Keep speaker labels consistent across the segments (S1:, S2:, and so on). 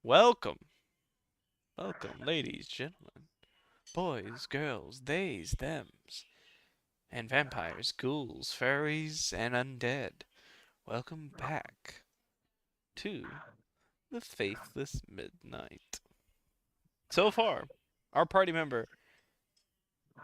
S1: Welcome, welcome, ladies, gentlemen, boys, girls, theys, thems, and vampires, ghouls, fairies, and undead. Welcome back to the Faithless Midnight. So far, our party member,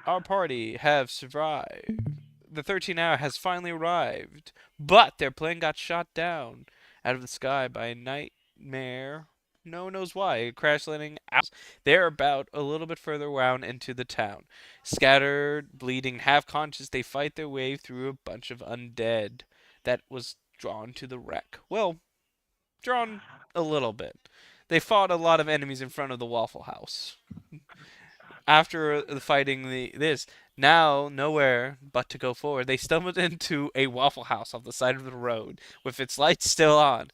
S1: our party have survived. The 13th hour has finally arrived, but their plane got shot down out of the sky by a nightmare. No one knows why. Crash landing out. They're about a little bit further around into the town. Scattered, bleeding, half conscious, they fight their way through a bunch of undead that was drawn to the wreck. Well, drawn a little bit. They fought a lot of enemies in front of the Waffle House. After fighting this, now nowhere but to go forward, they stumbled into a Waffle House off the side of the road with its lights still on.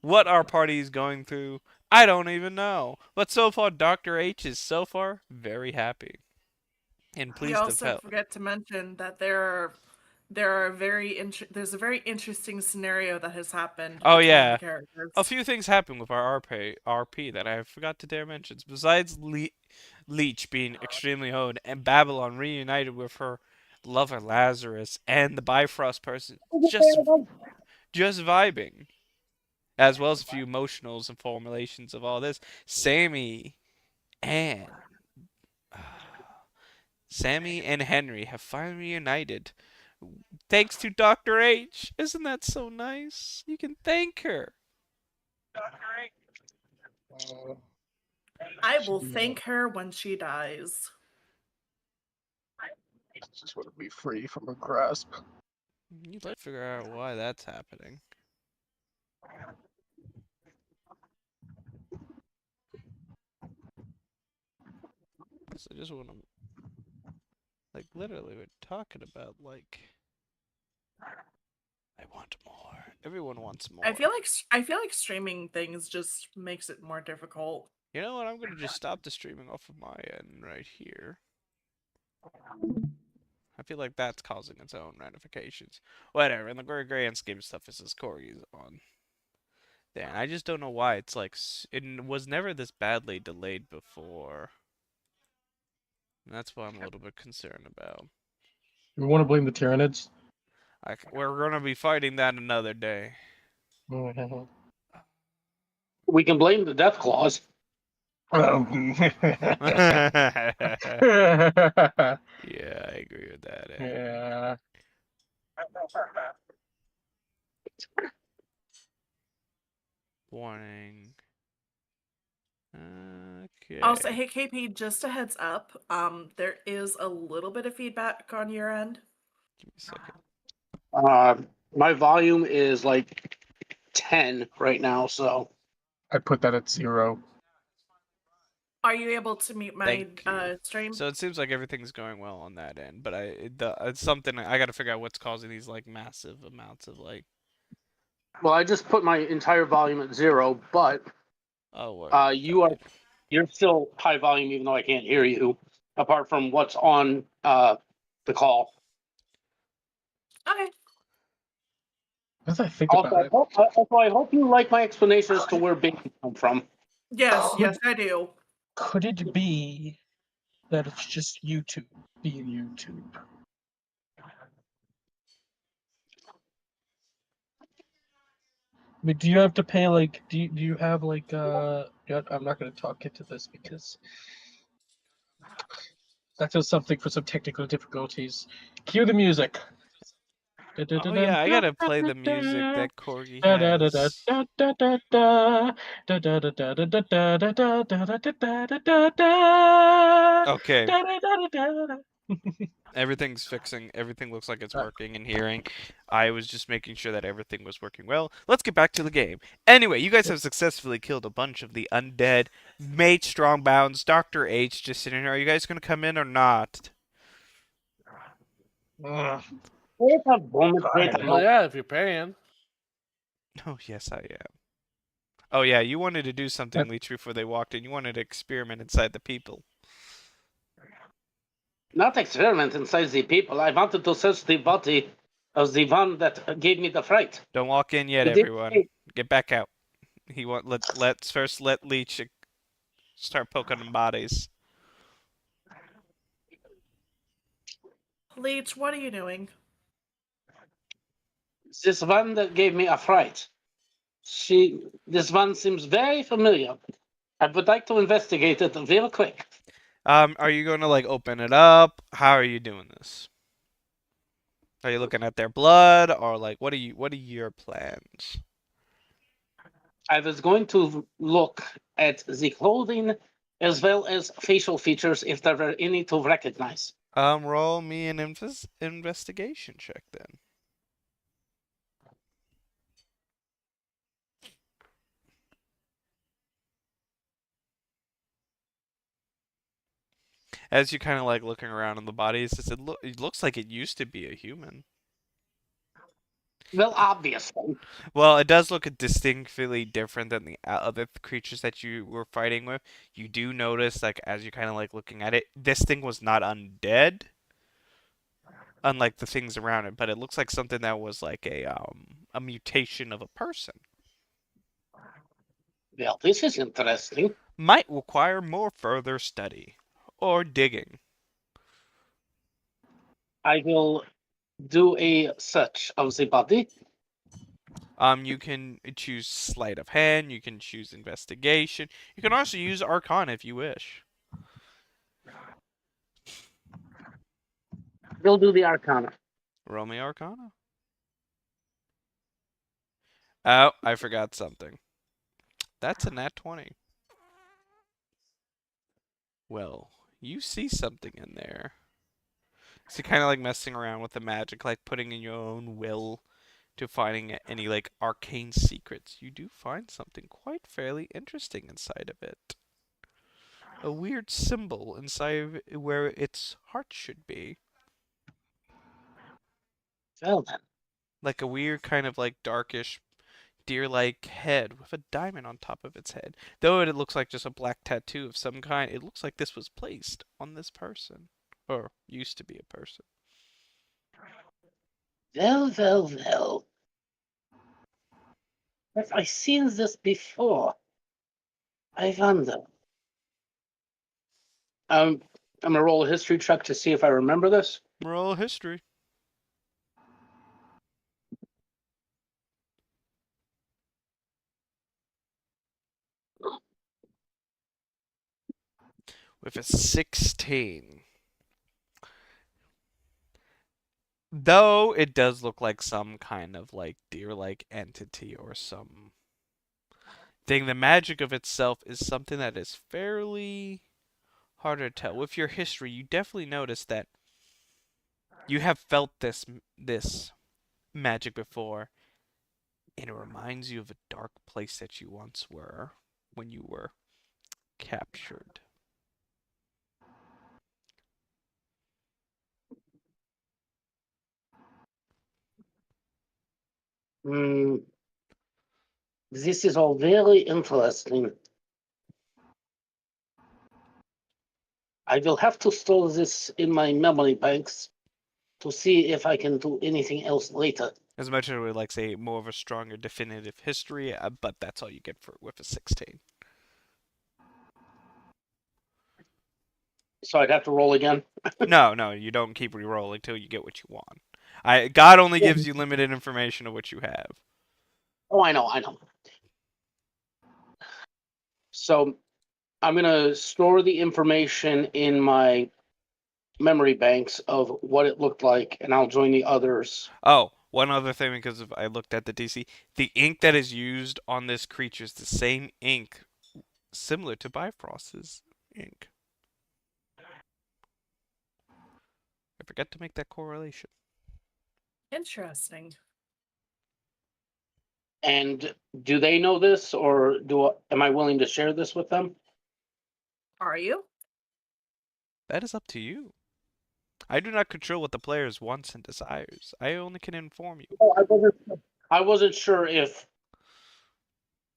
S1: What our party is going through, I don't even know. But so far, Dr. H is so far very happy and
S2: We
S1: pleased to
S2: also
S1: help.
S2: forget to mention that there's a very interesting scenario that has happened
S1: Oh
S2: between the
S1: yeah, a
S2: characters.
S1: few things happened with our RP that I forgot to dare mention. Besides Leech being extremely old and Babylon reunited with her lover Lazarus and the Bifrost person just vibing, as well as a few emotionals and formulations of all this. Sammy and Sammy and Henry have finally reunited. Thanks to Dr. H. Isn't that so nice? You can thank her.
S2: I will thank her when she dies.
S3: Just want to be free from her grasp.
S1: You'd like to figure out why that's happening. So I just want to, like, literally, we're talking about, like, I want more. Everyone wants more.
S2: I feel like streaming things just makes it more difficult.
S1: You know what? I'm gonna just stop the streaming off of my end right here. I feel like that's causing its own ramifications. Whatever. In the grand scheme of stuff, it's just Corgi's on there. And I just don't know why it's like it was never this badly delayed before. And that's what I'm a little bit concerned about.
S3: You want to blame the Tyranids?
S1: We're gonna be fighting that another day.
S4: We can blame the death clause.
S1: Yeah, I agree with that.
S3: Yeah.
S1: Warning. Okay.
S2: Also, hey KP, just a heads up. There is a little bit of feedback on your end.
S1: Give me a second.
S4: My volume is like 10 right now, so
S3: I put that at 0.
S2: Are you able to mute my
S1: Thank you.
S2: stream?
S1: So it seems like everything's going well on that end, but it's something I got to figure out what's causing these like massive amounts of like.
S4: well, I just put my entire volume at 0, but
S1: Oh,
S4: you're still high volume even though I can't hear you, apart from what's on the call.
S2: Okay.
S3: As I think
S4: Also,
S3: about it,
S4: I hope you like my explanation as to where bacon come from.
S2: Yes, yes, I do.
S3: could it be that it's just YouTube being YouTube? I mean, do you have to pay like? Do you have like? I'm not going to talk into this because that does something for some technical difficulties. Cue the music.
S1: Oh yeah, I gotta play the music that Corgi has. Okay. Everything's fixing. Everything looks like it's working and hearing. I was just making sure that everything was working well. Let's get back to the game. Anyway, you guys have successfully killed a bunch of the undead, made strongbounds. Dr. H just sitting here. Are you guys gonna come in or not?
S4: Well,
S5: yeah, if you're paying.
S1: Oh, yes, I am. Oh, yeah, you wanted to do something, Leech, before they walked in. You wanted to experiment inside the people.
S4: Not experiment inside the people. I wanted to search the body of the one that gave me the fright.
S1: Don't walk in yet, everyone. Get back out. Let's first let Leech start poking on bodies.
S2: Leech, what are you doing?
S4: This one that gave me a fright. This one seems very familiar. I would like to investigate it real quick.
S1: Are you going to like open it up? How are you doing this? Are you looking at their blood, or like what are your plans?
S4: I was going to look at the clothing as well as facial features if there were any to recognize.
S1: Roll me an investigation check then. As you kind of like looking around on the bodies, it looks like it used to be a human.
S4: Well, obviously.
S1: Well, it does look distinctly different than the other creatures that you were fighting with. You do notice, like, as you kind of like looking at it, this thing was not undead, unlike the things around it, but it looks like something that was like a mutation of a person.
S4: Well, this is interesting.
S1: Might require more further study or digging.
S4: I will do a search of the body.
S1: You can choose sleight of hand. You can choose investigation. You can also use Arcana if you wish.
S4: We'll do the Arcana.
S1: Roll me Arcana. Oh, I forgot something. That's a nat 20. Well, you see something in there. So kind of like messing around with the magic, like putting in your own will to finding any like arcane secrets. You do find something quite fairly interesting inside of it. A weird symbol inside of it where its heart should be.
S4: Well then.
S1: Like a weird kind of like darkish deer-like head with a diamond on top of its head. Though it looks like just a black tattoo of some kind, it looks like this was placed on this person. Or used to be a person.
S4: Well. Have I seen this before? I wonder. I'm gonna roll a history check to see if I remember this.
S1: Roll history. With a 16. Though it does look like some kind of like deer-like entity or some thing, the magic of itself is something that is fairly hard to tell. With your history, you definitely notice that you have felt this magic before, and it reminds you of a dark place that you once were when you were captured.
S4: Hmm. This is all very interesting. I will have to store this in my memory banks to see if I can do anything else later.
S1: As much as I would like say more of a stronger definitive history, but that's all you get for with a 16.
S4: So I'd have to roll again.
S1: No, you don't keep re-rolling till you get what you want. God only gives you limited information of what you have.
S4: Oh, I know. So I'm gonna store the information in my memory banks of what it looked like, and I'll join the others.
S1: Oh, one other thing, because I looked at the DC, the ink that is used on this creature is the same ink similar to Bifrost's ink. I forgot to make that correlation.
S2: Interesting.
S4: And do they know this, or am I willing to share this with them?
S2: Are you?
S1: That is up to you. I do not control what the player's wants and desires. I only can inform you.
S4: Oh, I wasn't sure if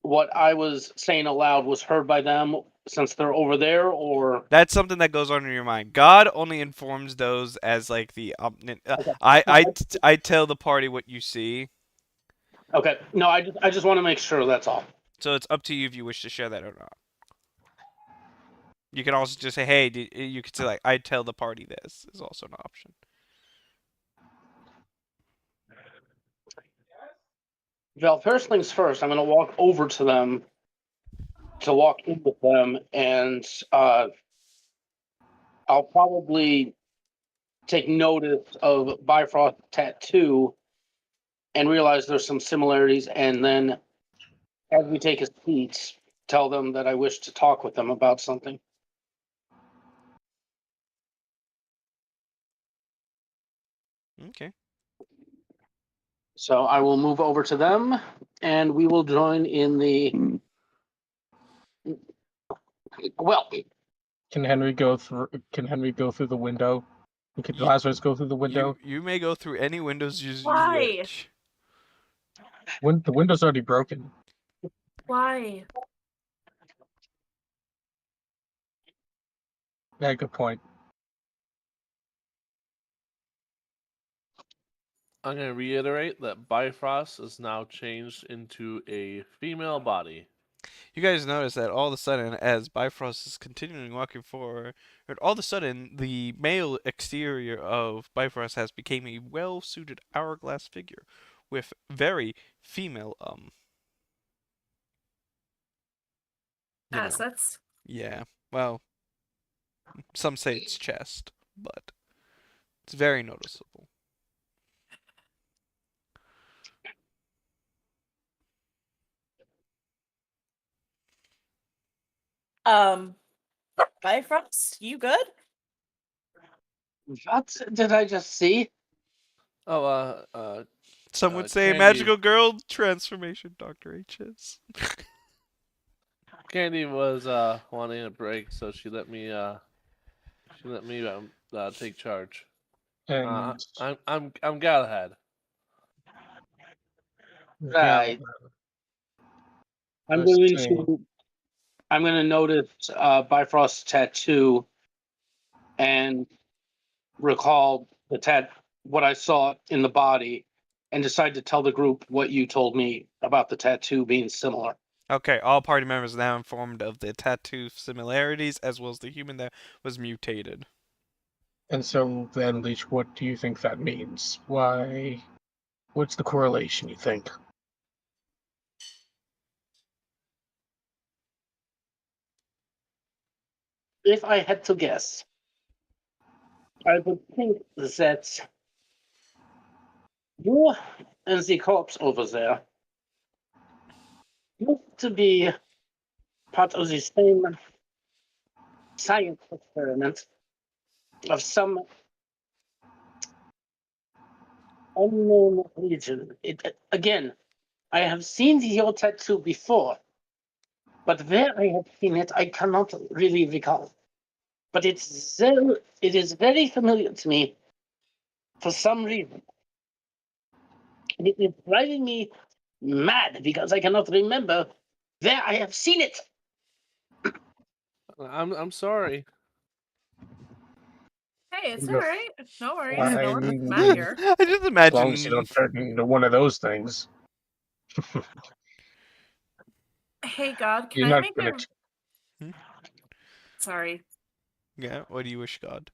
S4: what I was saying aloud was heard by them since they're over there, or
S1: That's something that goes on in your mind. God only informs those as like the
S4: Okay.
S1: I tell the party what you see.
S4: Okay. No, I just want to make sure, that's all.
S1: So it's up to you if you wish to share that or not. You can also just say, hey, you could say, like, I tell the party this is also an option.
S4: Well, first things first, I'm going to walk over to them, to walk in with them, and I'll probably take notice of Bifrost tattoo and realize there's some similarities, and then as we take a seat, tell them that I wish to talk with them about something.
S1: Okay.
S4: So I will move over to them, and we will join in the. Well,
S3: Can Henry go through? Can Henry go through the window? Can Lazarus go through the window?
S1: You may go through any windows you
S2: Why?
S1: wish.
S3: When the window's already broken.
S2: Why?
S3: Yeah, good point.
S5: I'm going to reiterate that Bifrost is now changed into a female body.
S1: You guys notice that all of a sudden, as Bifrost is continuing walking forward, all of a sudden the male exterior of Bifrost has become a well-suited hourglass figure with very female you know,
S2: Assets?
S1: yeah. Well, some say it's chest, but it's very noticeable.
S2: Bifrost, you good?
S4: what did I just see?
S5: Oh,
S1: Some would say
S5: Candy.
S1: magical girl transformation, Dr. H's.
S5: Candy was wanting a break, so she let me take charge.
S3: And
S5: I'm Galahad.
S4: Right. I'm
S3: let's
S4: going
S3: see.
S4: to. I'm going to notice Bifrost's tattoo and recall what I saw in the body, and decide to tell the group what you told me about the tattoo being similar.
S1: Okay, all party members are now informed of the tattoo similarities as well as the human that was mutated.
S3: And so then, Leech, what do you think that means? Why? What's the correlation, you think?
S4: If I had to guess, I would think that you and the corpse over there used to be part of the same science experiment of some unknown region. Again, I have seen your tattoo before, but where I have seen it, I cannot really recall. But it is very familiar to me for some reason. It is driving me mad because I cannot remember where I have seen it.
S5: I'm sorry.
S2: Hey, it's
S3: Yeah.
S2: alright. No worries.
S3: I
S2: No one's
S3: mean,
S2: mad here.
S1: I just
S3: As long as you
S1: imagine.
S3: don't turn into one of those things,
S2: Hey, God, can
S3: you're
S2: I
S3: not
S2: make
S3: gonna.
S2: a... Sorry.
S1: Yeah, what do you wish, God?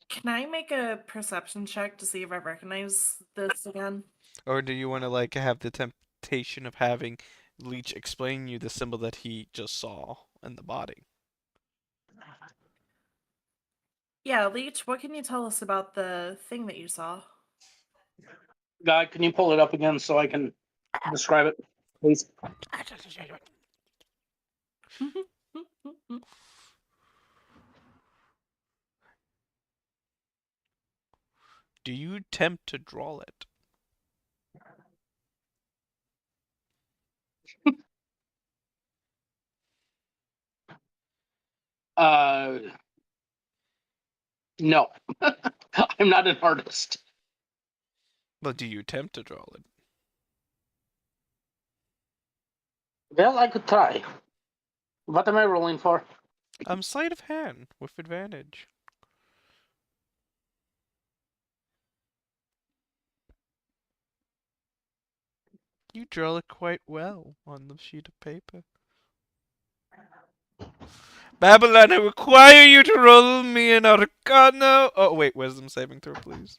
S2: Can I make a perception check to see if I recognize this again?
S1: Or do you want to like have the temptation of having Leech explain you the symbol that he just saw in the body?
S2: Yeah, Leech, what can you tell us about the thing that you saw?
S4: God, can you pull it up again so I can describe it, please?
S1: Do you attempt to draw it?
S4: No. I'm not an artist.
S1: Well, do you attempt to draw it?
S4: Well, I could try. What am I rolling for?
S1: Sleight of hand with advantage. You draw it quite well on the sheet of paper. Babylon, I require you to roll me an arcana. Oh, wait, wisdom saving throw, please.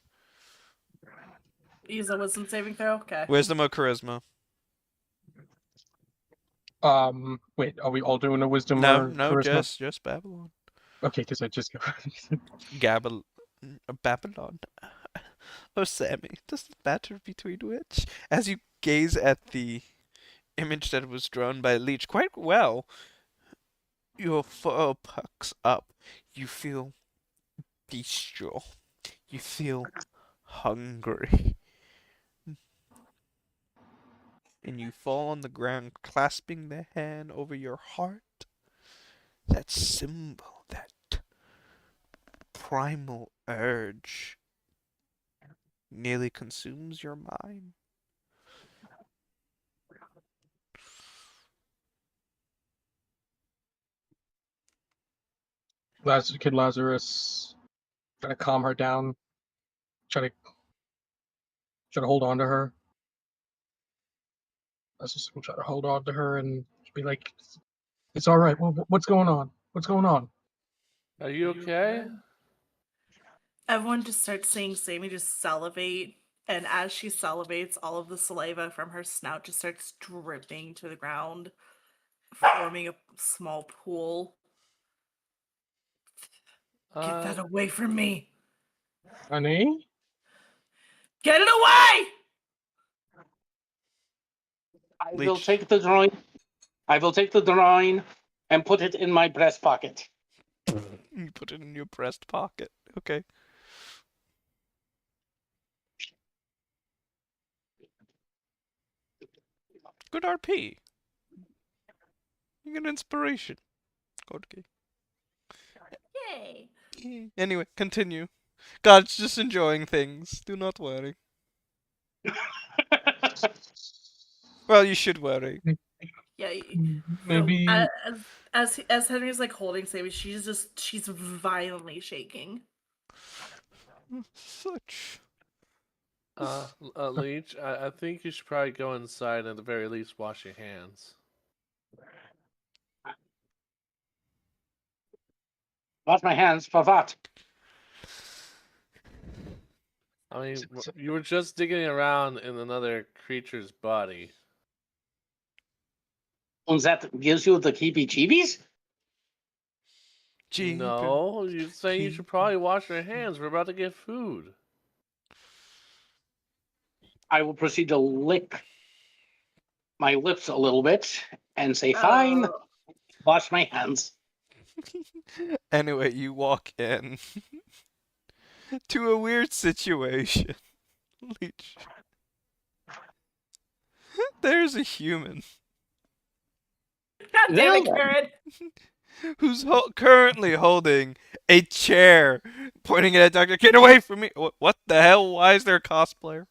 S2: Use a wisdom saving throw. Okay.
S1: Wisdom or charisma?
S3: Wait, are we all doing a wisdom
S1: No,
S3: or
S1: no,
S3: charisma?
S1: just Babylon.
S3: Okay, because I just
S1: Babylon. Oh, Sammy, does it matter between which? As you gaze at the image that was drawn by Leech quite well, your fur pucks up. You feel bestial. You feel hungry. And you fall on the ground, clasping the hand over your heart. That symbol, that primal urge, nearly consumes your mind.
S3: Kid Lazarus try to calm her down, try to hold on to her. Lazarus will try to hold on to her and be like, "It's all right. What's going on? What's going on?"
S5: Are you okay?
S2: Everyone just starts seeing Sammy just salivate, and as she salivates, all of the saliva from her snout just starts dripping to the ground, forming a small pool. Get that away from me!
S3: Honey?
S2: Get it away!
S4: I will
S1: Leech.
S4: take the drawing. I will take the drawing and put it in my breast pocket.
S1: You put it in your breast pocket. Okay. Good RP. You get inspiration. Okay.
S2: Yay!
S1: Anyway, continue. God's just enjoying things. Do not worry. Well, you should worry.
S2: Yeah.
S3: Maybe
S2: As Henry's like holding Sammy, she's violently shaking.
S1: Such.
S5: Leech, I think you should probably go inside and at the very least wash your hands.
S4: Wash my hands for what?
S5: I mean, you were just digging around in another creature's body.
S4: And that gives you the heebie-jeebies?
S5: No, you're saying you should probably wash your hands. We're about to get food.
S4: I will proceed to lick my lips a little bit and say, fine, wash my hands.
S1: Anyway, you walk in to a weird situation. Leech. There's a human
S2: God damn it,
S4: Really?
S2: Karen!
S1: who's currently holding a chair, pointing it at Dr. Get away from me! What the hell? Why is there a cosplayer?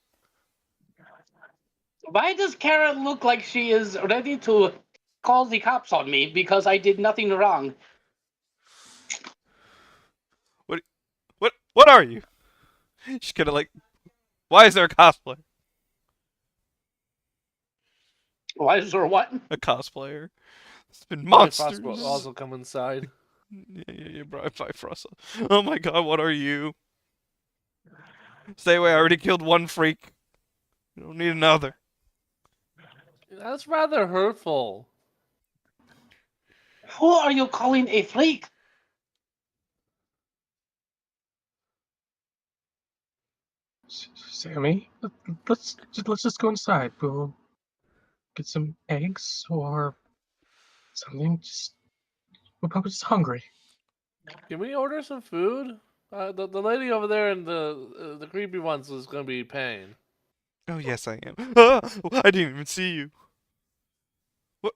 S4: Why does Karen look like she is ready to call the cops on me because I did nothing wrong?
S1: What are you? She's kind of like, why is there a cosplayer?
S4: Why is there what?
S1: A cosplayer. It's been
S5: Bifrost
S1: monsters.
S5: will also come inside.
S1: Yeah, Bifrost. Oh my god, what are you? Stay away, I already killed one freak. You don't need another.
S5: That's rather hurtful.
S4: Who are you calling a freak?
S3: Sammy, let's just go inside. We'll get some eggs or something. We're probably just hungry.
S5: Can we order some food? The lady over there and the creepy ones is gonna be paying.
S1: Oh yes, I am. Ah, I didn't even see you. What?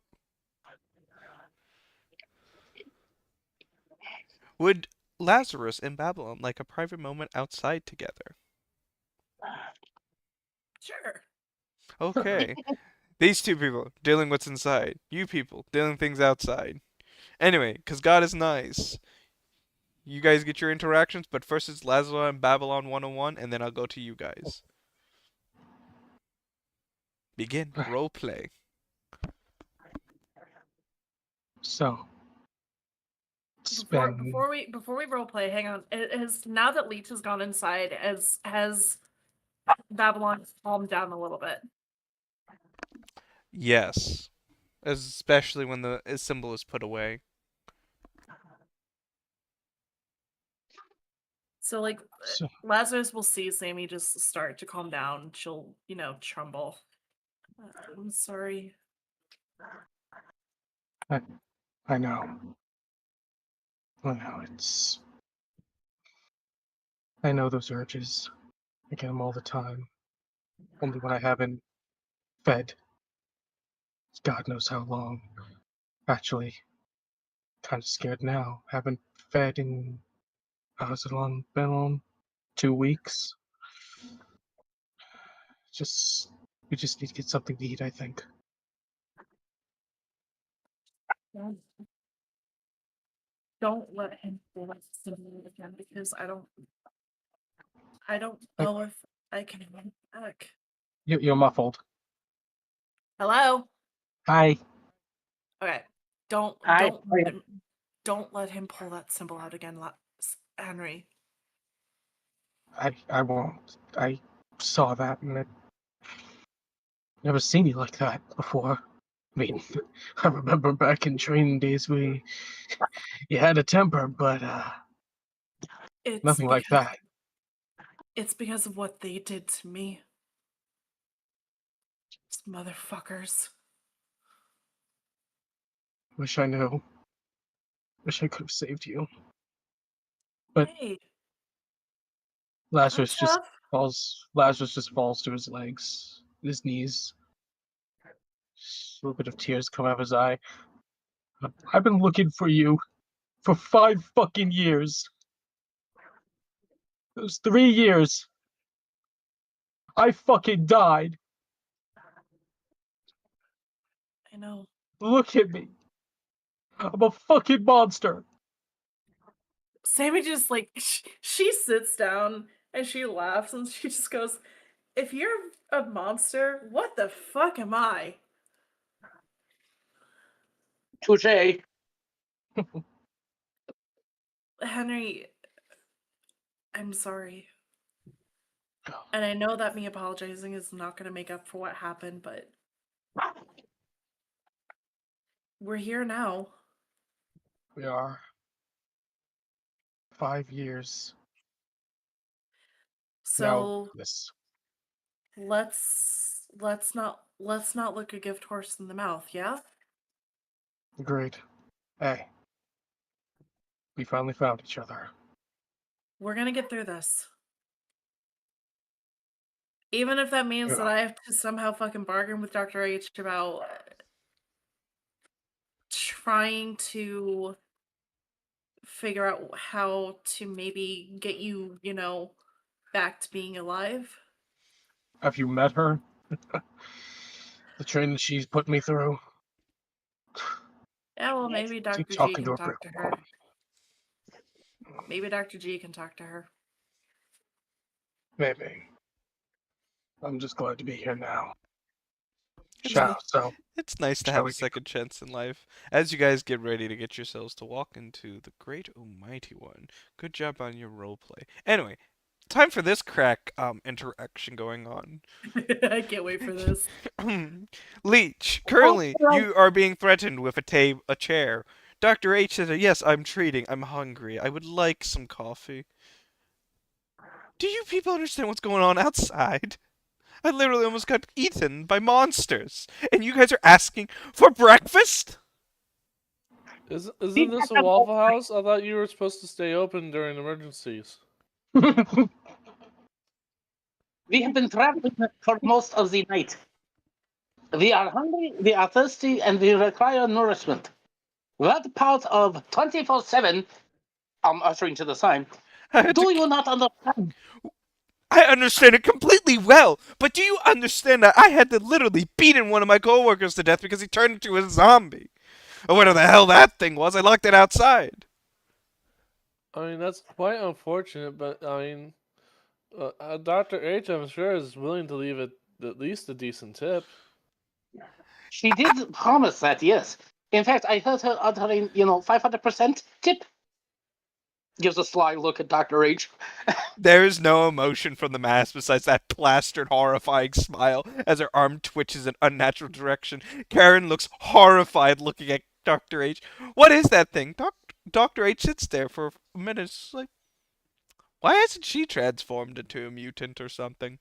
S1: Would Lazarus and Babylon like a private moment outside together?
S2: Sure.
S1: Okay. These two people dealing what's inside. You people dealing things outside. Anyway, because God is nice. You guys get your interactions, but first it's Lazarus and Babylon 101, and then I'll go to you guys. Begin role play.
S3: So, it's
S2: Before
S3: been
S2: before we role play, hang on. It has now that Leech has gone inside, has Babylon calmed down a little bit.
S1: Yes, especially when the symbol is put away.
S2: So like
S3: so,
S2: Lazarus will see Sammy just start to calm down. She'll, tremble. I'm sorry.
S3: I know. I know I know those urges. I get them all the time. Only when I haven't fed. God knows how long. Actually, kind of scared now. Haven't fed in how's it long? Been on 2 weeks. We just need to get something to eat. I think.
S2: Don't let him feel like similar again because I don't
S3: Like,
S2: know if I can run back.
S3: you're muffled.
S2: Hello?
S3: Hi.
S2: Okay. Don't
S4: I,
S2: don't let him pull that symbol out again, Henry.
S3: I won't. I saw that and I never seen you like that before. I mean, I remember back in training days you had a temper, but
S2: It's
S3: nothing like
S2: because
S3: that.
S2: it's because of what they did to me. These motherfuckers.
S3: Wish I knew. Wish I could have saved you. But
S2: Hey, I'm
S3: Lazarus just
S2: tough.
S3: falls to his legs, his knees. A little bit of tears come out of his eye. I've been looking for you for 5 fucking years. It was 3 years. I fucking died.
S2: I know.
S3: Look at me. I'm a fucking monster.
S2: Sammy just like she sits down and she laughs and she just goes, "If you're a monster, what the fuck am I?"
S4: touche.
S2: Henry, I'm sorry. And I know that me apologizing is not going to make up for what happened, but we're here now.
S3: We are 5 years now.
S2: So
S3: This
S2: let's not look a gift horse in the mouth, yeah?
S3: great. Hey, we finally found each other.
S2: We're going to get through this. Even if that means that
S3: Yeah.
S2: I have to somehow fucking bargain with Dr. H about trying to figure out how to maybe get you, back to being alive.
S3: Have you met her? The training she's put me through.
S2: Yeah, well, maybe
S3: Keep
S2: Dr. G
S3: talking to
S2: can
S3: a brick
S2: talk to
S3: wall.
S2: her. Maybe Dr. G can talk to her.
S3: Maybe. I'm just glad to be here now.
S1: It's
S2: Yeah.
S1: it's nice to
S3: Shall
S1: have
S3: we
S1: a
S3: get
S1: second chance in life. As you guys get ready to get yourselves to walk into the great almighty one. Good job on your role play. Anyway, time for this crack interaction going on.
S2: I can't wait for this.
S1: Leech,
S4: Oh,
S1: currently you are being threatened with a chair. Dr. H says, "Yes, I'm treating. I'm hungry. I would like some coffee." Do you people understand what's going on outside? I literally almost got eaten by monsters, and you guys are asking for breakfast?
S5: Isn't this a Waffle House? I thought you were supposed to stay open during emergencies.
S4: we have been traveling for most of the night. We are hungry, we are thirsty, and we require nourishment. What part of 24/7, I'm ushering to the sign,
S1: I had to
S4: do you not understand?
S1: I understand it completely well, but do you understand that I had to literally beaten one of my coworkers to death because he turned into a zombie? Or whatever the hell that thing was, I locked it outside.
S5: I mean, that's quite unfortunate, but I mean, Dr. H, I'm sure, is willing to leave it at least a decent tip.
S4: She did promise that, yes. In fact, I heard her uttering, 500% tip. Gives a sly look at Dr. H.
S1: There is no emotion from the mask besides that plastered, horrifying smile as her arm twitches in unnatural direction. Karen looks horrified looking at Dr. H. What is that thing? Dr. H sits there for a minute. It's like, why hasn't she transformed into a mutant or something?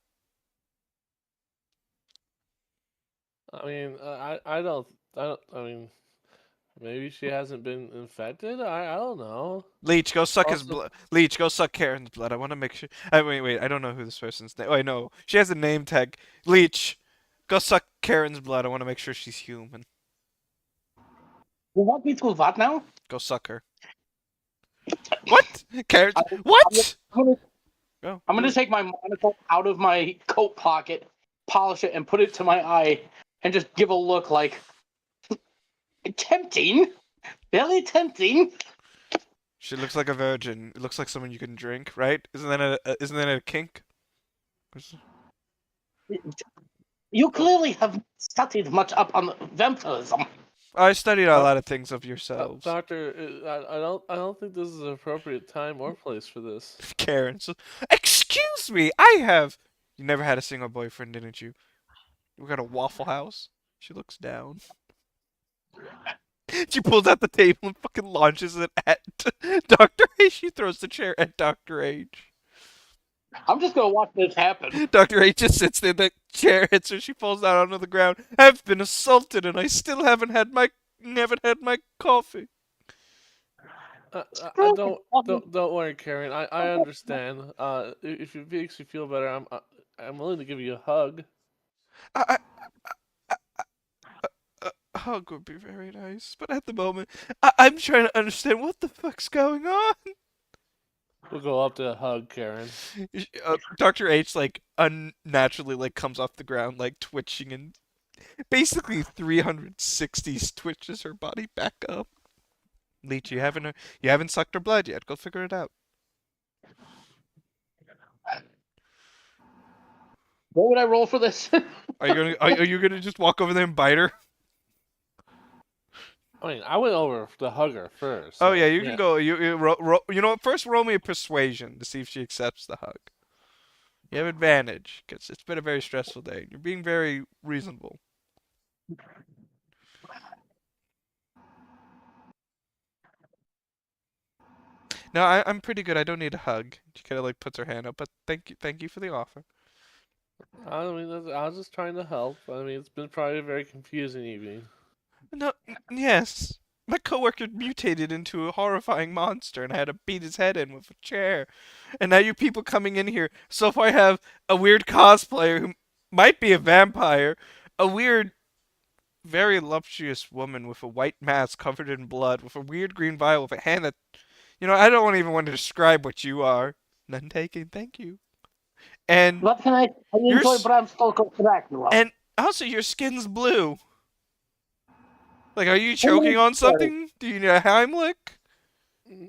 S5: I mean, I mean, maybe she hasn't been infected. I don't know.
S1: Leech, go suck his
S5: Also,
S1: blood. Leech, go suck Karen's blood. I want to make sure. Wait. I don't know who this person's name. Oh, I know. She has a name tag. Leech, go suck Karen's blood. I want to make sure she's human.
S4: You want me to what now?
S1: Go suck her. What? Karen?
S4: I-
S1: What? Go.
S4: I'm gonna take my monocle out of my coat pocket, polish it, and put it to my eye, and just give a look like tempting, very tempting.
S1: She looks like a virgin. It looks like someone you can drink, right? Isn't that a kink?
S4: You clearly have studied much up on vampirism.
S1: I studied a lot of things of yourselves,
S5: Doctor, I don't think this is an appropriate time or place for this.
S1: Karen. So, excuse me. I have. You never had a single boyfriend, didn't you? We got a Waffle House. She looks down. She pulls out the table and fucking launches it at Dr. H. She throws the chair at Dr. H.
S4: I'm just gonna watch this happen.
S1: Dr. H just sits there, the chair hits her, she falls down onto the ground. I've been assaulted and I still haven't had my coffee.
S5: Don't worry, Karen. I understand. If it makes you feel better, I'm willing to give you a hug.
S1: I, a hug would be very nice, but at the moment, I'm trying to understand what the fuck's going on.
S5: We'll go up to a hug, Karen.
S1: Dr. H like unnaturally like comes off the ground like twitching and basically 360 twitches her body back up. Leech, you haven't sucked her blood yet. Go figure it out.
S4: What would I roll for this?
S1: Are you gonna just walk over there and bite her?
S5: I mean, I went over to hug her first.
S1: Oh
S5: so,
S1: yeah, you can go. You know what? First, roll me a persuasion to see if she accepts the hug. You have advantage because it's been a very stressful day. You're being very reasonable. No, I'm pretty good. I don't need a hug. She kind of like puts her hand up, but thank you for the offer.
S5: I mean, I was just trying to help. I mean, it's been probably a very confusing evening.
S1: No, yes. My coworker mutated into a horrifying monster, and I had to beat his head in with a chair. And now you people coming in here. So far, I have a weird cosplayer who might be a vampire, a weird, very voluptuous woman with a white mask covered in blood, with a weird green vial, with a hand that, I don't even want to describe what you are. None taken, thank you. And
S4: What can I enjoy Bram Stoker's Dracula.
S1: and also your skin's blue. Like, are you choking on something? Do you need a Heimlich?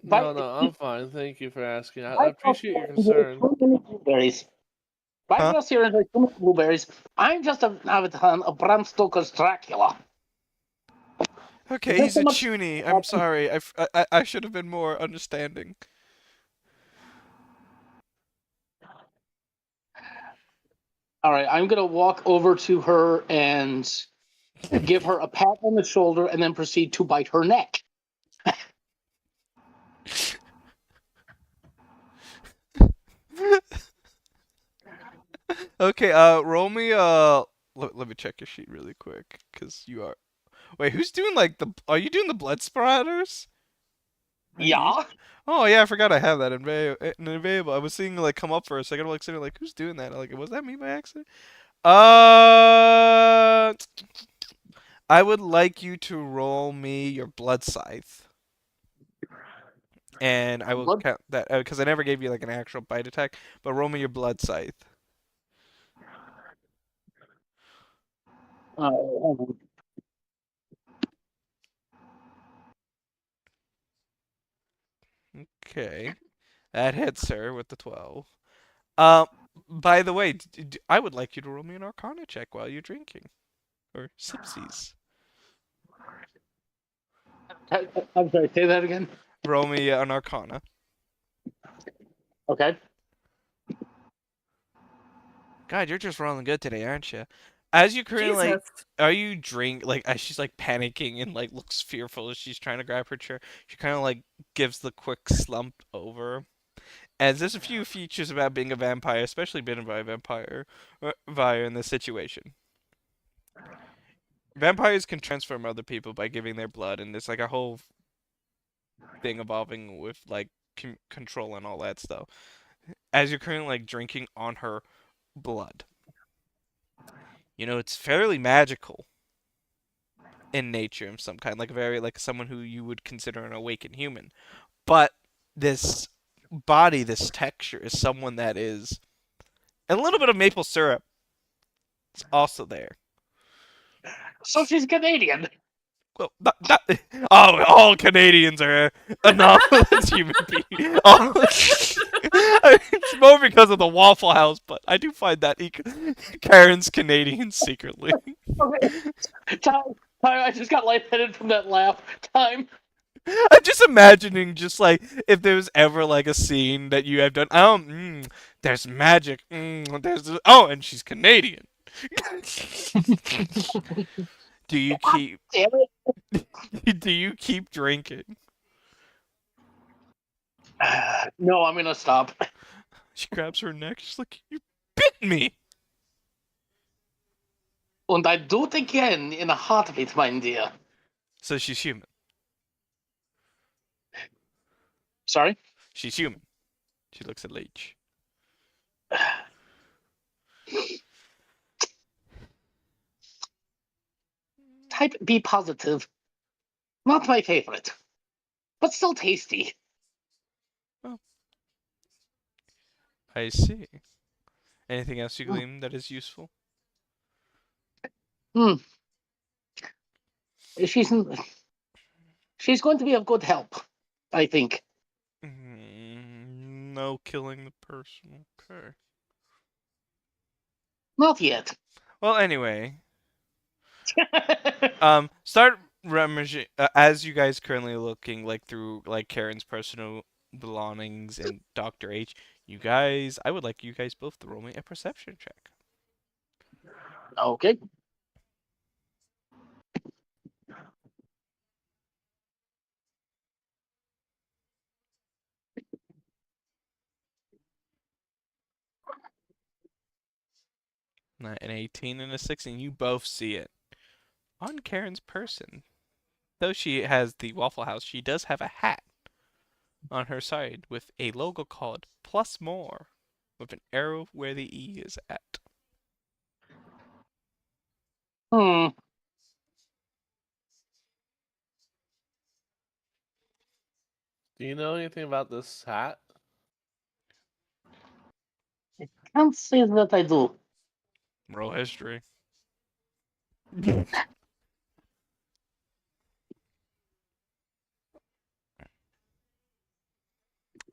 S5: No, I'm fine. Thank you for asking. I appreciate your concern.
S4: Too many blueberries.
S1: Huh?
S4: Just here enjoy too many blueberries. I'm just an avid fan of Bram Stoker's Dracula.
S1: Okay,
S4: There's
S1: he's
S4: so
S1: a
S4: much-
S1: chuny. I'm sorry. I should have been more understanding.
S4: All right, I'm gonna walk over to her and give her a pat on the shoulder, and then proceed to bite her neck.
S1: Okay, roll me, let me check your sheet really quick, because you are... Wait, who's doing, like, are you doing the blood splatters?
S4: Yeah.
S1: Oh, yeah, I forgot I have that available. I was seeing, like, come up for a second, I'm, like, sitting, like, who's doing that? Like, was that me by accident? I would like you to roll me your blood scythe. And I will
S4: Blood-
S1: count that, because I never gave you, like, an actual bite attack, but roll me your blood scythe.
S4: Hold on.
S1: Okay. That hits her with the 12. Um, by the way, I would like you to roll me an Arcana check while you're drinking. or sipsies.
S4: I'm sorry, say that again.
S1: Roll me an Arcana.
S4: Okay.
S1: God, you're just rolling good today, aren't you? As you currently
S2: Jesus.
S1: are you as she's like panicking and like looks fearful as she's trying to grab her chair, she kind of like gives the quick slump over. As there's a few features about being a vampire, especially being by a vampire in this situation. Vampires can transform other people by giving their blood, and there's like a whole thing evolving with like control and all that stuff. As you're currently like drinking on her blood, it's fairly magical in nature of some kind, like very like someone who you would consider an awakened human. But this body, this texture, is someone that is a little bit of maple syrup. It's also there.
S4: So she's Canadian.
S1: Well, all Canadians are anomalous human beings. It's more because of the Waffle House, but I do find that Karen's Canadian secretly.
S4: Okay. Time. I just got lightheaded from that laugh. Time.
S1: I'm just imagining, just like if there was ever like a scene that you have done. There's magic. And she's Canadian. Do you keep?
S4: Damn it.
S1: Do you keep drinking?
S4: No, I'm gonna stop.
S1: She grabs her neck. She's like, "You bit me."
S4: And I do it again in a heartbeat, my dear.
S1: So she's human.
S4: Sorry?
S1: She's human. She looks at Leech.
S4: Type B positive. Not my favorite, but still tasty.
S1: I see. Anything else you glean that is useful?
S4: She's going to be of good help, I think.
S1: No killing the person. Okay.
S4: Not yet.
S1: Well, anyway. Start rummaging as you guys currently looking like through like Karen's personal belongings and Dr. H. I would like you guys both to roll me a perception check.
S4: Okay.
S1: An 18 and a 16. You both see it on Karen's person. Though she has the Waffle House, she does have a hat on her side with a logo called Plus More, with an arrow where the E is at.
S4: Hmm.
S5: Do you know anything about this hat?
S4: Can't say that I do.
S1: Roll history.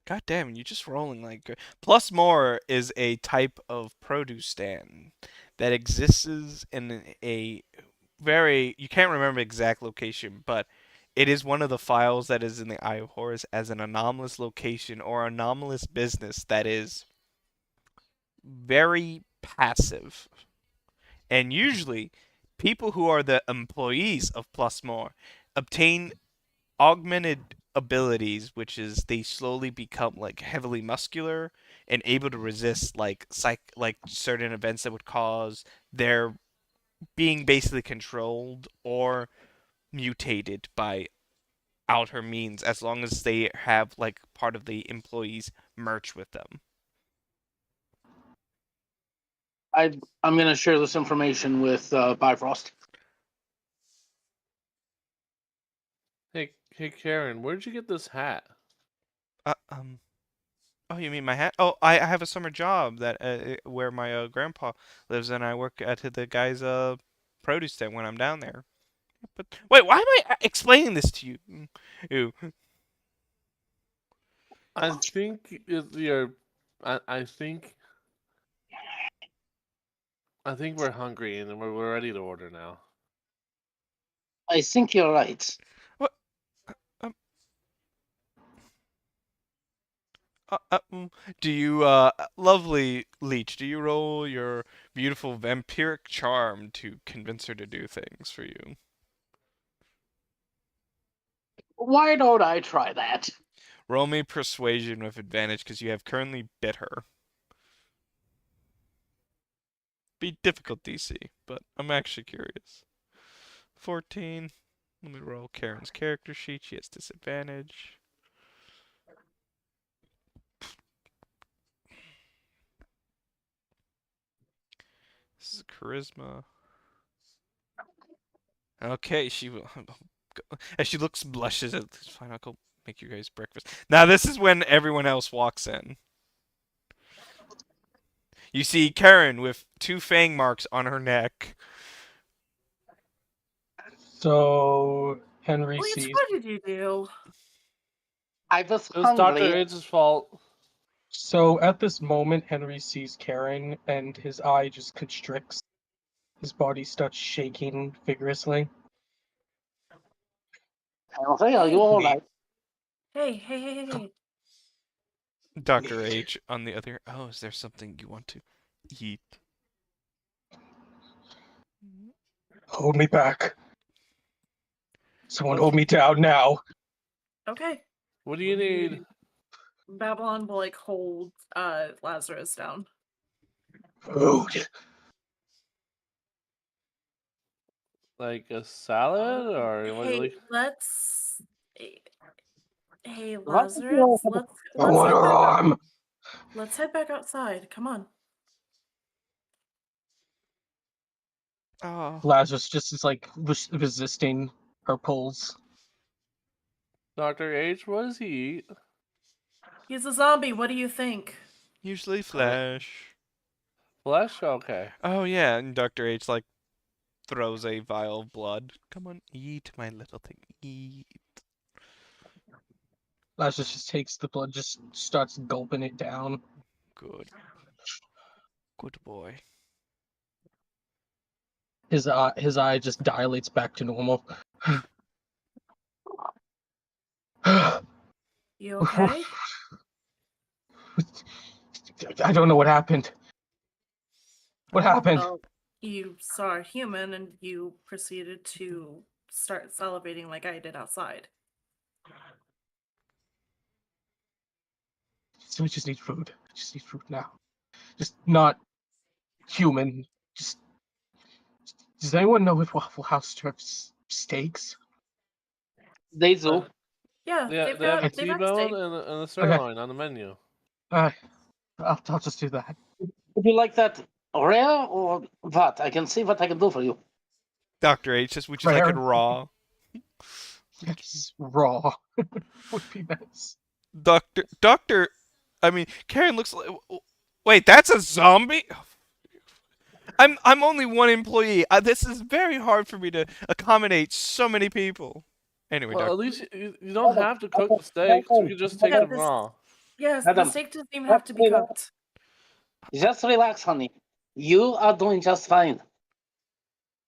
S1: God damn, you're just rolling like. Plus More is a type of produce stand that exists in a very. You can't remember exact location, but it is one of the files that is in the Eye of Horus as an anomalous location or anomalous business that is very passive. And usually, people who are the employees of Plus More obtain augmented abilities, which is they slowly become like heavily muscular and able to resist like certain events that would cause their being basically controlled or mutated by outer means, as long as they have like part of the employees merch with them.
S4: I'm gonna share this information with Bifrost.
S5: Hey, Karen, where'd you get this hat?
S1: Oh, you mean my hat? Oh, I have a summer job that where my grandpa lives, and I work at the guy's produce stand when I'm down there. But wait, why am I explaining this to you? Ew.
S5: I think you're. I think we're hungry and we're ready to order now.
S4: I think you're right.
S1: What? Um, do you, lovely leech, do you roll your beautiful vampiric charm to convince her to do things for you?
S4: Why don't I try that?
S1: Roll me persuasion with advantage because you have currently bit her. Be difficult DC, but I'm actually curious. 14. Let me roll Karen's character sheet. She has disadvantage. This is charisma. Okay, she will. As she looks, blushes. It's fine. I'll go make you guys breakfast. Now this is when everyone else walks in. You see Karen with 2 fang marks on her neck.
S3: So Henry
S2: Bleach,
S3: sees.
S2: what did you do?
S4: I was
S5: It was Dr.
S4: hungry.
S5: H's fault.
S3: So at this moment, Henry sees Karen, and his eye just constricts. His body starts shaking vigorously.
S4: Henry, are you all right?
S2: Hey.
S1: Dr. H on the other. Oh, is there something you want to eat?
S3: Hold me back. Someone hold me down now.
S2: Okay.
S5: What do you need?
S2: Babylon will like hold Lazarus down.
S3: Food.
S5: Like a salad or what?
S2: Hey,
S5: Like,
S2: let's. Hey,
S4: What if
S2: Lazarus,
S4: you-
S2: let's
S3: I want
S2: head
S3: her
S2: back out.
S3: arm.
S2: Let's head back outside. Come on.
S1: Oh.
S3: Lazarus just is like resisting her pulls.
S5: Dr. H, what does he eat?
S2: He's a zombie. What do you think?
S1: Usually flesh.
S5: Flesh? Okay.
S1: Oh yeah, and Dr. H like throws a vial of blood. Come on, eat, my little thing, eat.
S3: Lazarus just takes the blood, just starts gulping it down.
S1: Good. Good boy.
S3: His eye just dilates back to normal.
S2: You okay?
S3: I don't know what happened. What happened?
S2: Well, you saw a human and you proceeded to start salivating like I did outside.
S3: So we just need food. I just need food now. Just not human. Just. Does anyone know if Waffle House serves steaks?
S4: They do.
S2: Yeah,
S5: Yeah,
S2: they've
S5: they have a
S2: got steak.
S5: T-bone and a sirloin on the menu.
S3: I'll just do that.
S4: Would you like that rare or what? I can see what I can do for you.
S1: Dr. H just which is like it
S3: Rare.
S1: raw.
S3: It's raw. Would be nice.
S1: Doctor I mean, Karen looks like wait, that's a zombie? I'm only one employee. This is very hard for me to accommodate so many people. Anyway,
S5: Well,
S1: Doctor.
S5: at least you don't have to cook the steaks. We could just take
S2: Yeah,
S5: them
S2: this-
S5: raw.
S2: Yes, the
S4: Madam,
S2: steak doesn't even have to be cooked.
S4: Just relax, honey. You are doing just fine.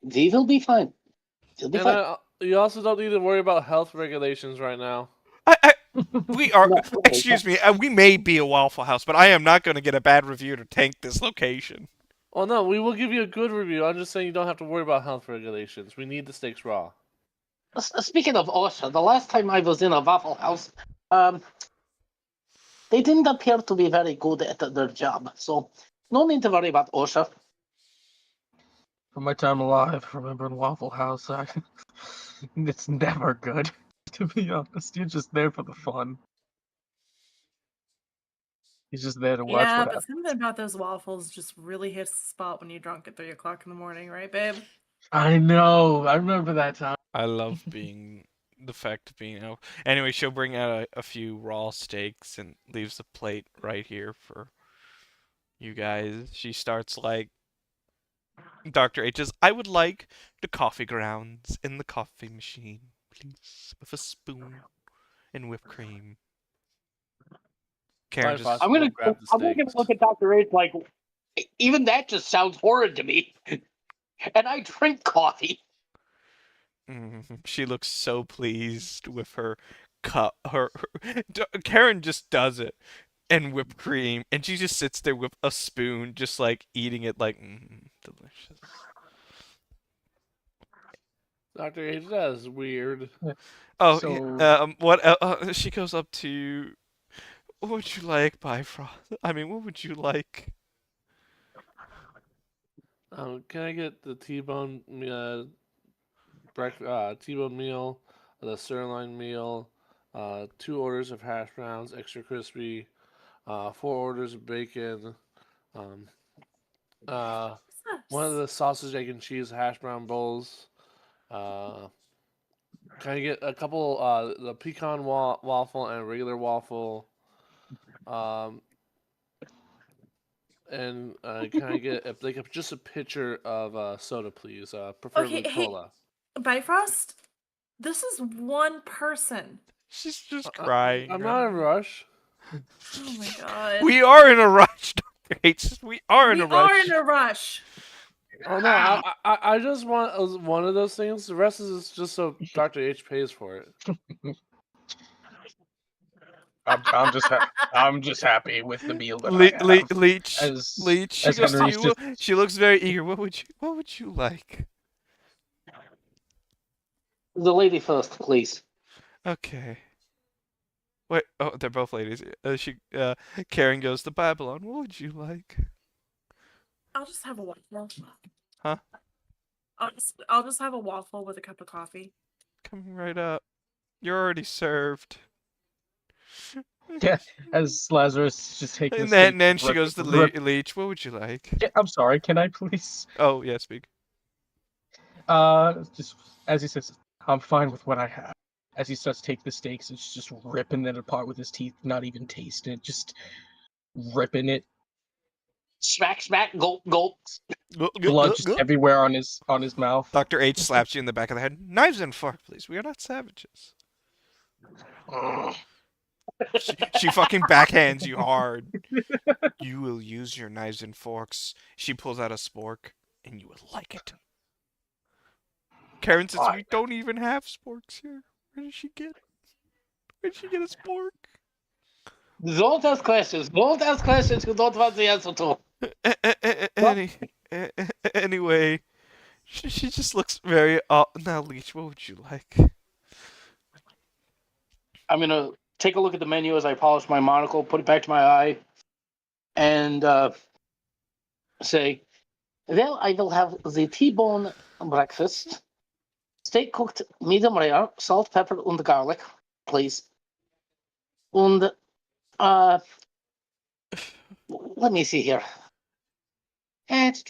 S4: We will be fine. You'll be
S5: And
S4: fine.
S5: you also don't need to worry about health regulations right now.
S1: We are.
S4: No,
S1: Excuse me. We may be a Waffle House, but I am not going to get a bad review to tank this location.
S5: Well, no, we will give you a good review. I'm just saying you don't have to worry about health regulations. We need the steaks raw.
S4: Speaking of OSHA, the last time I was in a Waffle House, they didn't appear to be very good at their job. So, no need to worry about OSHA.
S3: From my time alive, remembering Waffle House, it's never good. To be honest, you're just there for the fun. He's just there to watch
S2: Yeah,
S3: what
S2: but
S3: happens.
S2: something about those waffles just really hits the spot when you're drunk at 3 o'clock in the morning, right, babe?
S3: I know. I remember that time.
S1: I love being the fact of being out. Anyway, she'll bring out a few raw steaks and leaves a plate right here for you guys. She starts like Dr. H's. I would like the coffee grounds in the coffee machine, please, with a spoon and whipped cream. Karen
S5: Probably
S1: just.
S4: I'm gonna
S5: grab the
S4: I'm gonna
S5: steaks.
S4: look at Dr. H like, even that just sounds horrid to me. And I drink coffee.
S1: She looks so pleased with her cup. Karen just does it, and whipped cream, and she just sits there with a spoon, just like eating it, like delicious.
S5: Dr. H, that is weird.
S1: Oh,
S3: So
S1: what? She goes up to. What would you like, Bifrost? I mean, what would you like?
S5: Can I get the T-bone T-bone meal, the sirloin meal, 2 orders of hash browns, extra crispy, 4 orders of bacon, um, uh, one of the sausage, egg, and cheese hash brown bowls. Can I get a couple the pecan waffle and regular waffle? Um, and can I get like just a pitcher of soda, please? Preferably
S2: Okay, hey,
S5: cola.
S2: Bifrost, this is one person.
S1: She's just crying.
S5: I'm not in a rush.
S2: Oh my god.
S1: We are in a rush, Dr. H. We are in
S2: We
S1: a rush.
S2: are in a rush.
S5: Oh no, I just want one of those things. The rest is just so Dr. H pays for it.
S3: I'm just happy with the meal that I have.
S1: Leech.
S3: As
S1: Leech. She
S3: as
S1: goes to
S3: Henry's
S1: you.
S3: just
S1: She looks very eager. What would you like?
S4: The lady first, please.
S1: Okay. Wait. Oh, they're both ladies. Karen goes to Babylon. What would you like?
S2: I'll just have a waffle.
S1: Huh?
S2: I'll just have a waffle with a cup of coffee.
S1: Coming right up. You're already served.
S3: yeah, as Lazarus just taking.
S1: And then she goes to Leech. What would you like?
S3: Yeah, I'm sorry. Can I please?
S1: Oh yeah, speak.
S3: Just as he says, I'm fine with what I have. As he starts to take the steaks, it's just ripping it apart with his teeth, not even tasting it, just ripping it.
S4: Smack, smack, gulp, gulp.
S3: Blood just everywhere on his mouth.
S1: Dr. H slaps you in the back of the head. Knives and fork, please. We are not savages. She fucking backhands you hard. You will use your knives and forks. She pulls out a spork, and you will like it. Karen says, we don't even have sporks here. Where did she get a spork?
S4: Don't ask questions. Don't ask questions you don't want the answer to.
S1: Anyway, she just looks very... now, Leech, what would you like?
S4: I'm going to take a look at the menu as I polish my monocle, put it back to my eye, and say, well, I will have the T-bone breakfast, steak cooked medium rare, salt, pepper, and garlic, please. And, let me see here. Just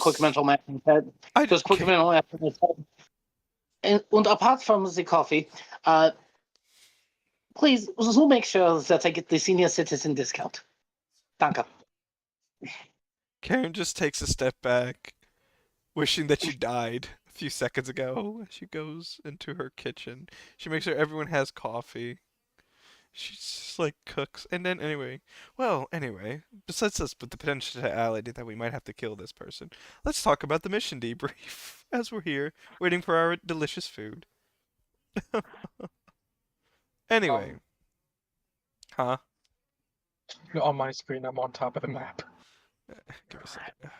S4: quick mental math in my head. Just quick mental math in my head. And apart from the coffee, please, so make sure that I get the senior citizen discount. Danke.
S1: Karen just takes a step back, wishing that she died a few seconds ago as she goes into her kitchen. She makes sure everyone has coffee. She just like cooks, and then anyway, besides us with the potentiality that we might have to kill this person, let's talk about the mission debrief as we're here waiting for our delicious food. Anyway, huh?
S3: On my screen, I'm on top of the map.
S1: Give me a second.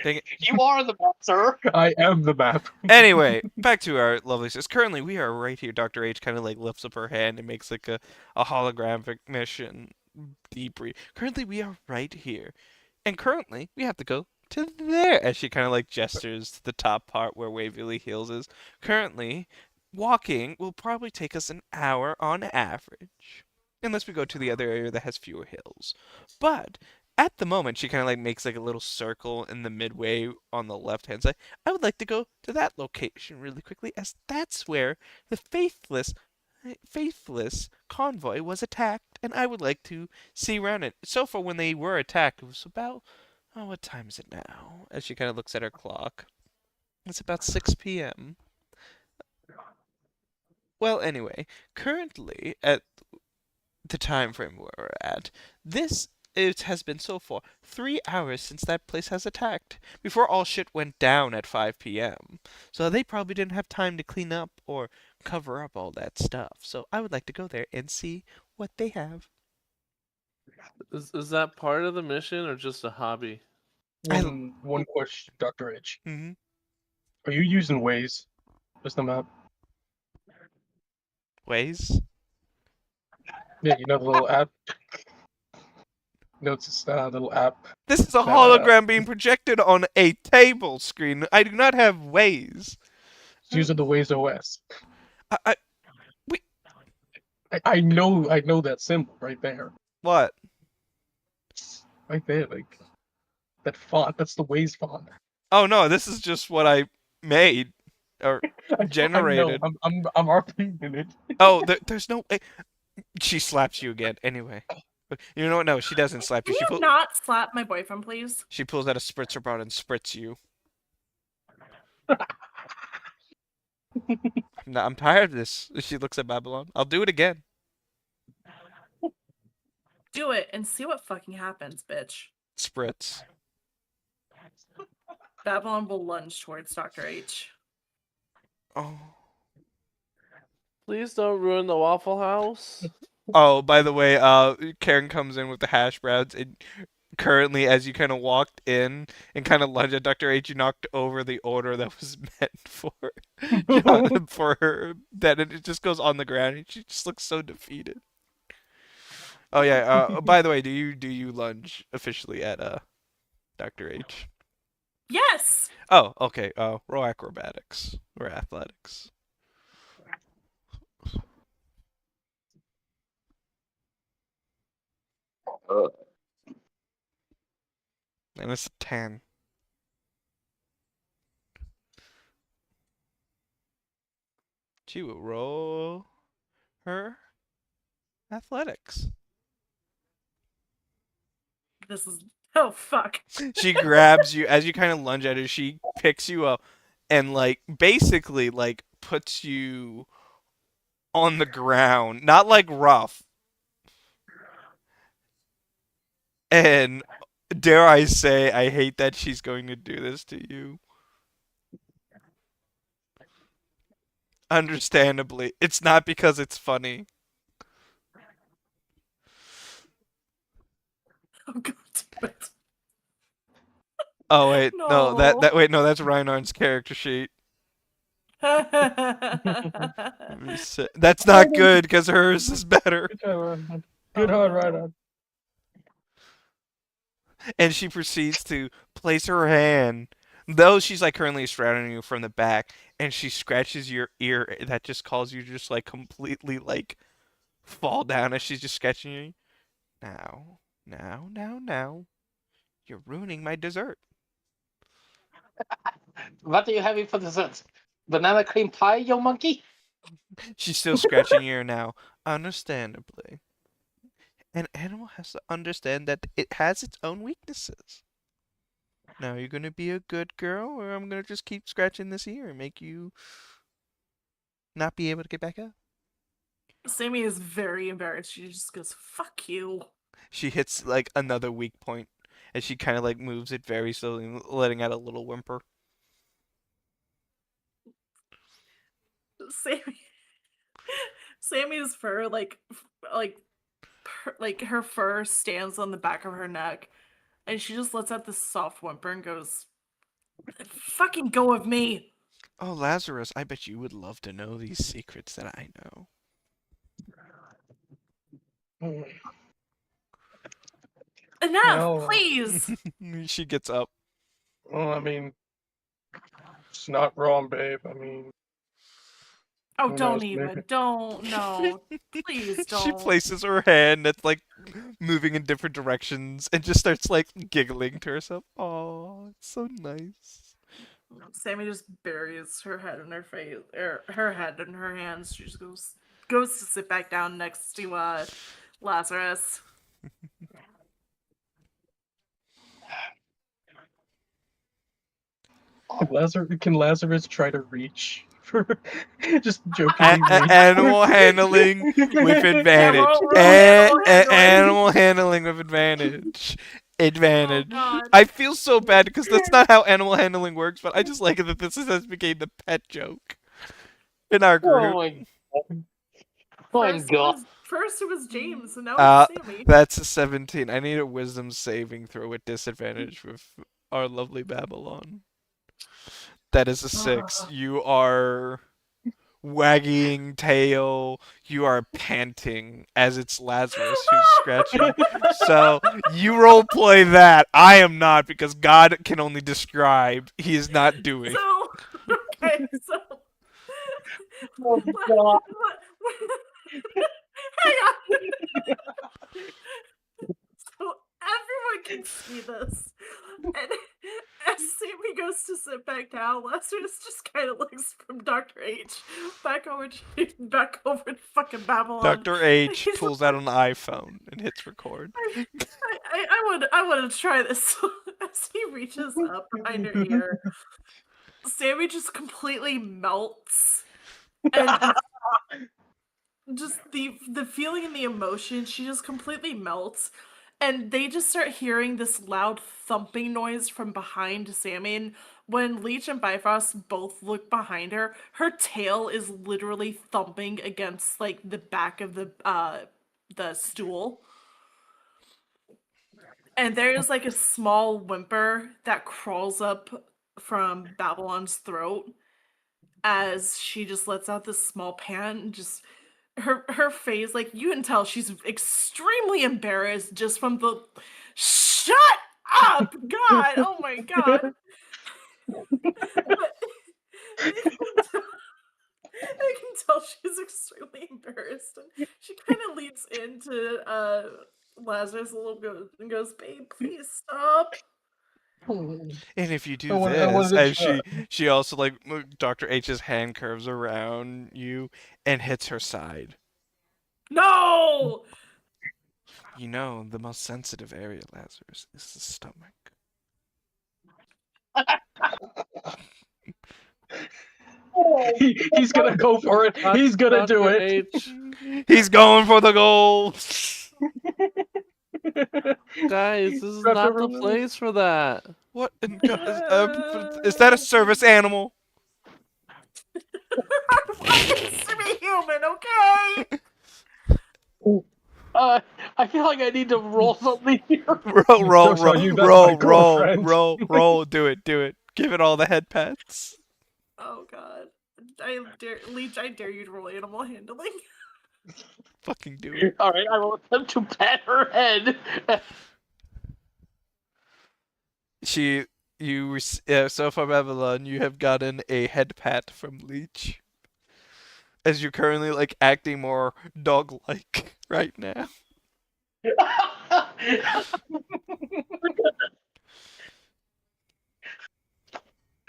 S1: Dang it.
S4: You are the map, sir.
S3: I am the map.
S1: Anyway, back to our lovely sis. Currently, we are right here. Dr. H kind of like lifts up her hand and makes like a holographic mission debrief. Currently, we are right here. And currently, we have to go to there. As she kind of like gestures to the top part where Waverly Hills is. Currently, walking will probably take us an hour on average. Unless we go to the other area that has fewer hills. But at the moment, she kind of like makes like a little circle in the midway on the left-hand side. I would like to go to that location really quickly, as that's where the faithless convoy was attacked, and I would like to see around it. So far, when they were attacked, it was about... Oh, what time is it now? As she kind of looks at her clock. It's about 6 p.m. Well, anyway, currently, at the time frame where we're at, this it has been so far 3 hours since that place has attacked, before all shit went down at 5 p.m. So they probably didn't have time to clean up or cover up all that stuff. So I would like to go there and see what they have.
S5: Is that part of the mission or just a hobby?
S3: One question, Dr. H.
S1: Mm-hmm.
S3: Are you using Waze as the map?
S1: Ways?
S3: Yeah, you know the little app. It's this little app.
S1: This is a
S3: That,
S1: hologram being projected on a table screen. I do not have ways.
S3: It's using the Waze OS.
S1: I
S3: I know that symbol right there.
S1: what?
S3: Right there, like that font. That's the Waze font.
S1: Oh no, this is just what I made or
S3: I know.
S1: generated.
S3: I'm repeating it.
S1: Oh, there's no way. She slaps you again. Anyway, you know what? No, she doesn't slap you.
S2: Can you not slap my boyfriend, please?
S1: She pulls out a spritzer bottle and spritz you. No, I'm tired of this. She looks at Babylon. I'll do it again.
S2: Do it and see what fucking happens, bitch.
S1: Spritz.
S2: Babylon will lunge towards Dr. H.
S1: Oh.
S5: Please don't ruin the Waffle House.
S1: Oh, by the way, Karen comes in with the hash browns, and currently, as you kind of walked in and kind of lunged at Dr. H, you knocked over the order that was meant for her. That it just goes on the ground, and she just looks so defeated. Oh yeah. By the way, do you lunge officially at Dr. H?
S2: Yes!
S1: Oh, okay. Roll acrobatics or athletics. And it's a 10. She will roll her athletics.
S2: This is... Oh, fuck.
S1: She grabs you as you kind of lunge at her. She picks you up and, like, basically, like, puts you on the ground. Not, like, rough. And dare I say, I hate that she's going to do this to you. Understandably. It's not because it's funny.
S2: Oh, God damn it.
S1: Oh, wait. No,
S2: No.
S1: that's Reinhardt's character sheet. Let me see. That's not good because hers is better.
S3: Good job, Ryan. Good hard right on.
S1: And she proceeds to place her hand, though she's like currently surrounding you from the back, and she scratches your ear. That just calls you just like completely like fall down as she's just scratching you. Now. You're ruining my dessert.
S4: What are you having for dessert? Banana cream pie, you monkey?
S1: She's still scratching your ear now. Understandably. An animal has to understand that it has its own weaknesses. Now, you're gonna be a good girl, or I'm gonna just keep scratching this ear and make you not be able to get back up.
S2: Sammy is very embarrassed. She just goes, fuck you.
S1: She hits like another weak point as she kind of like moves it very slowly, letting out a little whimper.
S2: Sammy's fur, like her fur stands on the back of her neck, and she just lets out this soft whimper and goes, fucking go of me.
S1: Oh, Lazarus, I bet you would love to know these secrets that I know.
S2: Enough,
S3: Well,
S2: please.
S1: She gets up.
S3: Well, I mean, it's not wrong, babe. I mean,
S2: Oh,
S3: who
S2: don't
S3: knows,
S2: even.
S3: maybe.
S2: Don't. No. Please don't.
S1: She places her hand that's like moving in different directions and just starts like giggling to herself. Oh, it's so nice.
S2: Sammy just buries her head in her face, or her head in her hands. She just goes to sit back down next to Lazarus.
S3: Can Lazarus try to reach for just jokingly named.
S1: Animal handling with advantage.
S2: roll animal handling.
S1: Animal handling with advantage. Advantage.
S2: God.
S1: I feel so bad because that's not how animal handling works, but I just like it that this has become the pet joke in our group.
S4: Oh my god. Oh my god.
S2: First it was James, and now it's Sammy.
S1: That's a 17. I need a wisdom saving throw with disadvantage with our lovely Babylon. That is a 6. You are wagging tail. You are panting as it's Lazarus who's scratching. So you role play that. I am not because God can only describe. He is not doing.
S2: So, okay, so.
S4: Oh god.
S2: Hang on. So everyone can see this. And as Sammy goes to sit back down, Lazarus just kind of looks from Dr. H back over to fucking Babylon.
S1: Dr. H
S2: He's
S1: pulls
S2: like,
S1: out an iPhone and hits record.
S2: I want to try this. As he reaches up behind her ear, Sammy just completely melts. And just the feeling and the emotion, she just completely melts. And they just start hearing this loud thumping noise from behind Sammy. And when Leech and Bifrost both look behind her, her tail is literally thumping against like the back of the stool. And there is like a small whimper that crawls up from Babylon's throat as she just lets out this small pant and just her face, like you can tell she's extremely embarrassed just from the shut up, God, oh my god. But I can tell she's extremely embarrassed, and she kind of leads into Lazarus a little bit and goes, "Babe, please stop."
S1: And if you do
S3: I
S1: this,
S3: wanted
S1: as
S3: to
S1: she also like Dr. H's hand curves around you and hits her side.
S2: No!
S1: You know, the most sensitive area, Lazarus, is the stomach.
S3: He's gonna go for it. He's gonna do
S5: Dr.
S3: it.
S5: H,
S1: He's going for the goal.
S5: guys, this is
S3: Grab
S5: not the
S3: everyone.
S5: place for that.
S1: What? Is that a service animal?
S2: It's to be human, okay?
S4: I feel like I need to roll something here.
S1: Roll.
S3: Jokes on you, that's my girlfriend.
S1: Roll. Do it. Give it all the head pats.
S2: Oh god. Leech, I dare you to roll animal handling.
S1: Fucking do it.
S4: Alright, I will attempt to pat her head.
S1: So far, Babylon, you have gotten a head pat from Leech. As you're currently like acting more dog-like right now.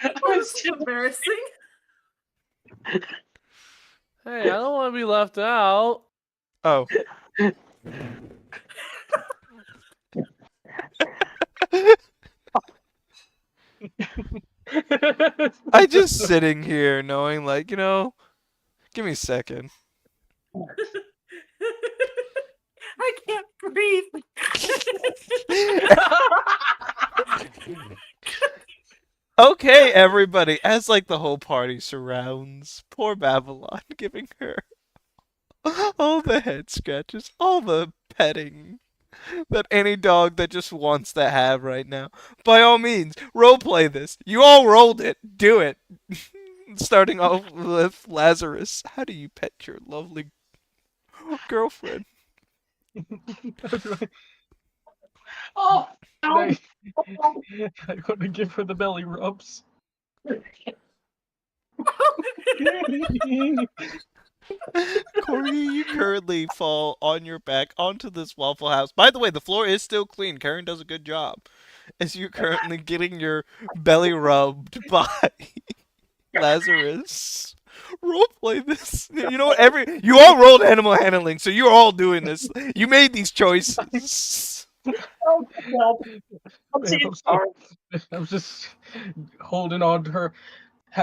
S2: It's embarrassing.
S5: Hey, I don't want to be left out.
S1: Oh. I just sitting here knowing, like, you know, give me a second.
S2: I can't breathe.
S1: Okay, everybody, as like the whole party surrounds poor Babylon, giving her all the head scratches, all the petting that any dog that just wants to have right now. By all means, roleplay this. You all rolled it. Do it. Starting off with Lazarus. How do you pet your lovely girlfriend?
S4: Oh, no.
S3: I want to give her the belly rubs.
S1: Corey, you currently fall on your back onto this Waffle House. By the way, the floor is still clean. Karen does a good job. As you're currently getting your belly rubbed by Lazarus. Roleplay this. You know what? You all rolled animal handling, so you're all doing this. You made these choices.
S4: Oh, no.
S3: I'm just holding on to her,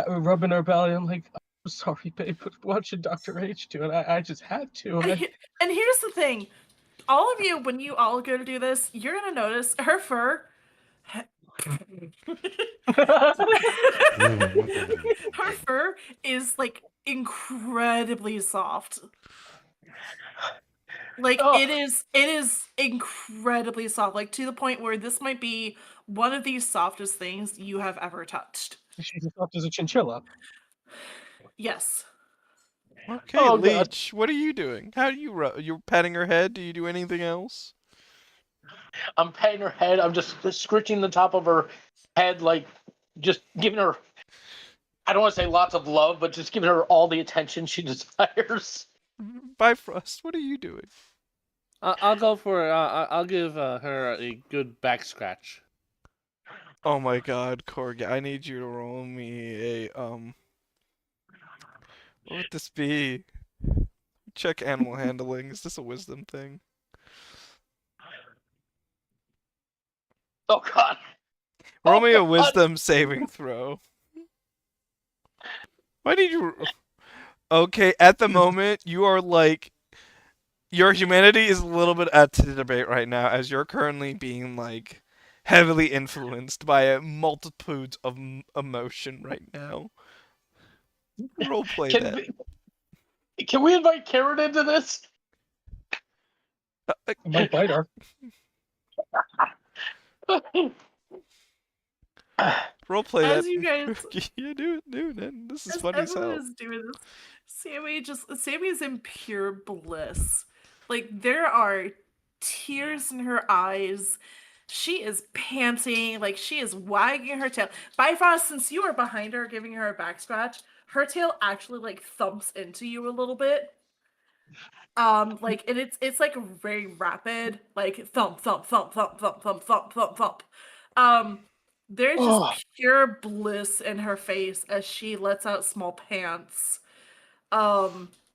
S3: rubbing her belly. I'm like, Sorry, babe, but what should Dr. H do? And I just had to.
S2: And here's the thing. All of you, when you all go to do this, you're gonna notice her fur. Her fur is like incredibly soft. Like
S4: Oh.
S2: it is incredibly soft, like to the point where this might be one of the softest things you have ever touched.
S3: She's as soft as a chinchilla.
S2: Yes.
S1: Okay,
S4: Oh, God.
S1: Leech, what are you doing? How do you you're patting her head? Do you do anything else?
S4: I'm patting her head. I'm just scritching the top of her head, like just giving her. I don't want to say lots of love, but just giving her all the attention she desires.
S1: Bifrost, what are you doing?
S5: I'll go for. I'll give her a good back scratch.
S1: Oh my god, Corgi, I need you to roll me a, what would this be? Check animal handling. Is this a wisdom thing?
S4: Oh, God.
S1: Roll me a
S4: God.
S1: wisdom saving throw. Why did you... Okay, at the moment, you are like... Your humanity is a little bit at the debate right now, as you're currently being, like, heavily influenced by a multitude of emotion right now. Roleplay that.
S4: Can we invite Karen into this?
S3: I might bite her.
S1: Roleplay
S2: As
S1: that.
S2: you guys,
S1: Yeah, do it, man. This is
S2: as
S1: funny as
S2: everyone
S1: hell.
S2: is doing this, Sammy's in pure bliss. Like there are tears in her eyes. She is panting, like she is wagging her tail. Bifrost, since you are behind her, giving her a back scratch, her tail actually like thumps into you a little bit. Like and it's like very rapid, like thump, thump, thump, thump, thump, thump, thump, thump, thump. Um, there's just
S4: Oh.
S2: pure bliss in her face as she lets out small pants.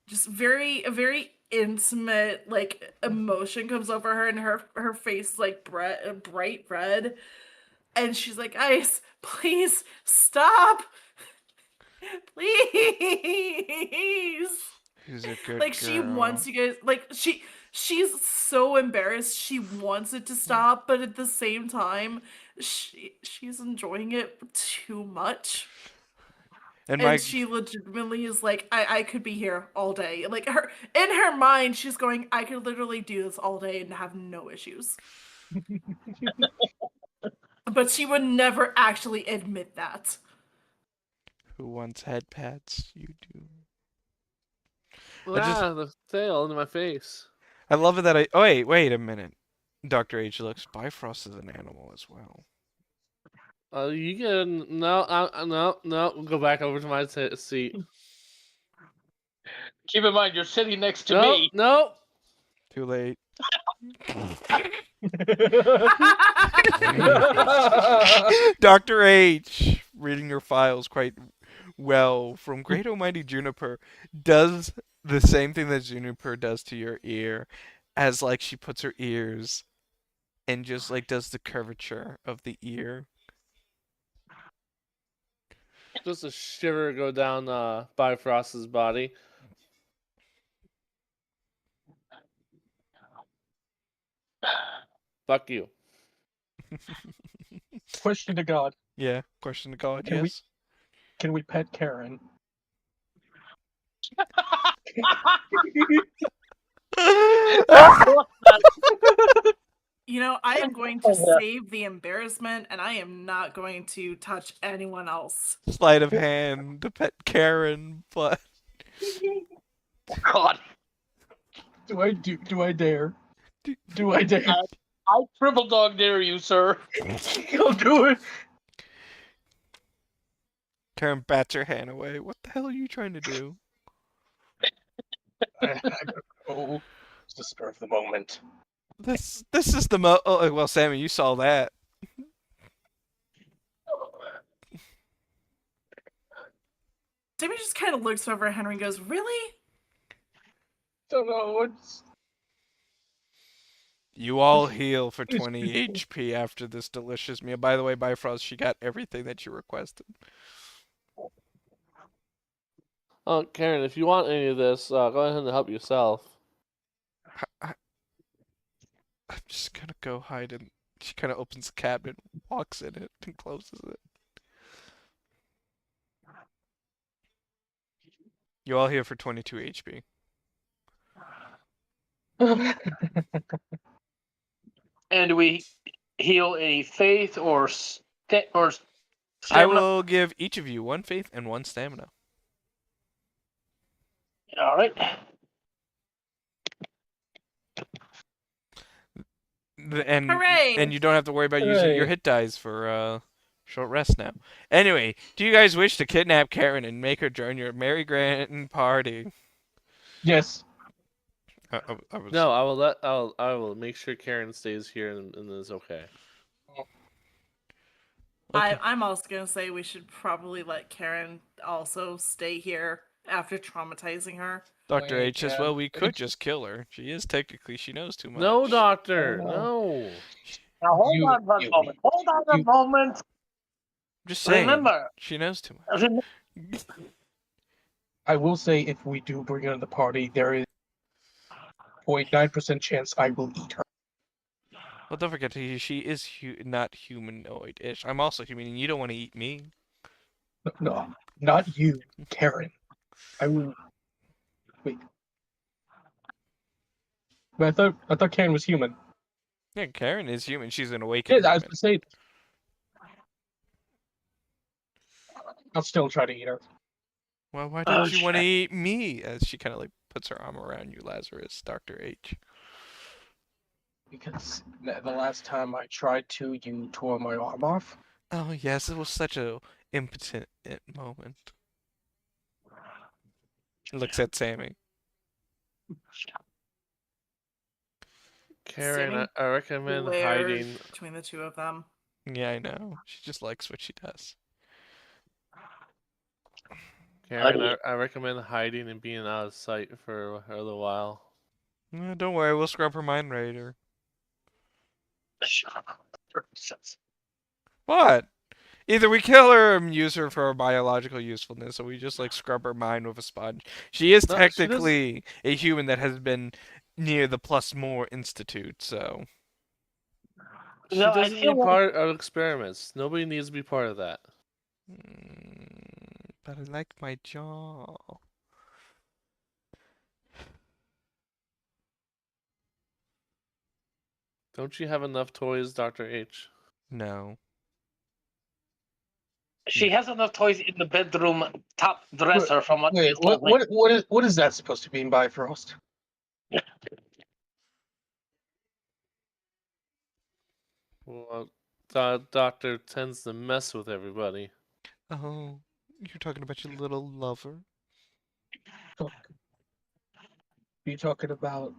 S2: Just a very intimate like emotion comes over her, and her face is like bright red, and she's like, "Ice, please stop, please."
S1: She's a good
S2: Like she
S1: girl.
S2: wants you guys, like she's so embarrassed, she wants it to stop, but at the same time she's enjoying it too much.
S1: And
S2: And she legitimately is like, I could be here all day. Like her in her mind, she's going, I could literally do this all day and have no issues. But she would never actually admit that.
S1: Who wants head pats? You do.
S5: The tail into my face.
S1: I love it that oh, wait a minute. Dr. H looks. Bifrost is an animal as well.
S5: You can no. Go back over to my seat.
S4: Keep in mind, you're sitting next to
S5: No,
S4: me.
S5: no.
S1: Too late. Dr. H, reading your files quite well, from Great Almighty Juniper, does the same thing that Juniper does to your ear, as like she puts her ears and just like does the curvature of the ear.
S5: Just a shiver go down Bifrost's body. Fuck you.
S3: Question to God.
S1: Yeah, question to God,
S3: Can we-
S1: yes.
S3: Can we pet Karen?
S2: You know, I am going to save the embarrassment, and I am not going to touch anyone else.
S1: Sleight of hand to pet Karen, but
S4: God.
S3: Do I dare? Do I dare?
S4: I triple dog dare you, sir.
S3: I'll do it.
S1: Karen bats her hand away. What the hell are you trying to do?
S3: I gotta go. It's the spur of the moment.
S1: This is the oh, well, Sammy, you saw that.
S2: Sammy just kind of looks over at Henry and goes, "Really?"
S3: Don't know. It's
S1: You all heal for 20 HP after this delicious meal. By the way, Bifrost, she got everything that you requested.
S5: Karen, if you want any of this, go ahead and help yourself.
S1: I'm just gonna go hide in. She kind of opens the cabinet, walks in it, and closes it. You all here for 22 HP.
S4: And we heal any faith or
S1: I
S4: stamina.
S1: will give each of you 1 faith and 1 stamina.
S4: All right.
S1: And
S2: Hooray!
S1: you don't have to worry about using your
S3: Hooray.
S1: hit dice for short rest now. Anyway, do you guys wish to kidnap Karen and make her join your merry grand party?
S3: Yes.
S1: I was...
S5: No, I will make sure Karen stays here and is okay.
S1: Okay.
S2: I'm also gonna say we should probably let Karen also stay here after traumatizing her.
S1: Dr.
S3: Wait,
S1: H says,
S3: yeah.
S1: well, we could just kill her. She knows too much.
S5: No, doctor,
S3: Oh.
S5: no.
S4: Now hold
S3: You-
S4: on one
S3: you-
S4: moment. Hold on a
S3: you-
S4: moment.
S1: I'm just saying.
S4: Remember,
S1: She knows too much.
S3: I will say if we do bring her to the party, there is 0.9% chance I will eat her.
S1: Well, don't forget, she is not humanoid-ish. I'm also human, and you don't want to eat me.
S3: No, not you, Karen. I will. Wait. But I thought Karen was human.
S1: Yeah, Karen is human. She's an
S3: Yeah,
S1: awakened
S3: I was
S1: human.
S3: gonna say. I'll still try to eat her.
S1: Well, why
S4: Oh,
S1: don't you want to
S4: shit.
S1: eat me? As she kind of like puts her arm around you, Lazarus, Dr. H.
S3: Because the last time I tried to, you tore my arm off.
S1: Oh, yes, it was such a impotent moment. Looks at Sammy.
S5: Karen,
S2: Sammy
S5: I recommend
S2: Glares
S5: hiding.
S2: between the two of them.
S1: Yeah, I know. She just likes what she does.
S5: Karen, I recommend hiding and being out of sight for a little while.
S1: Don't worry, we'll scrub her mind later. What? Either we kill her or use her for biological usefulness, or we just like scrub her mind with a sponge. She is
S5: No, she
S1: technically a human that has been near the Plus More Institute, so.
S5: She
S4: No, I
S5: doesn't
S4: feel
S5: need
S4: like-
S5: part of experiments. Nobody needs to be part of that.
S1: But I like my jaw.
S5: Don't you have enough toys, Dr. H?
S1: No.
S4: She has enough toys in the bedroom top dresser from what
S3: Wait,
S4: they told me.
S3: what is that supposed to mean, Bifrost?
S5: Well, doctor tends to mess with everybody.
S1: Oh, you're talking about your little lover?
S3: You talking about?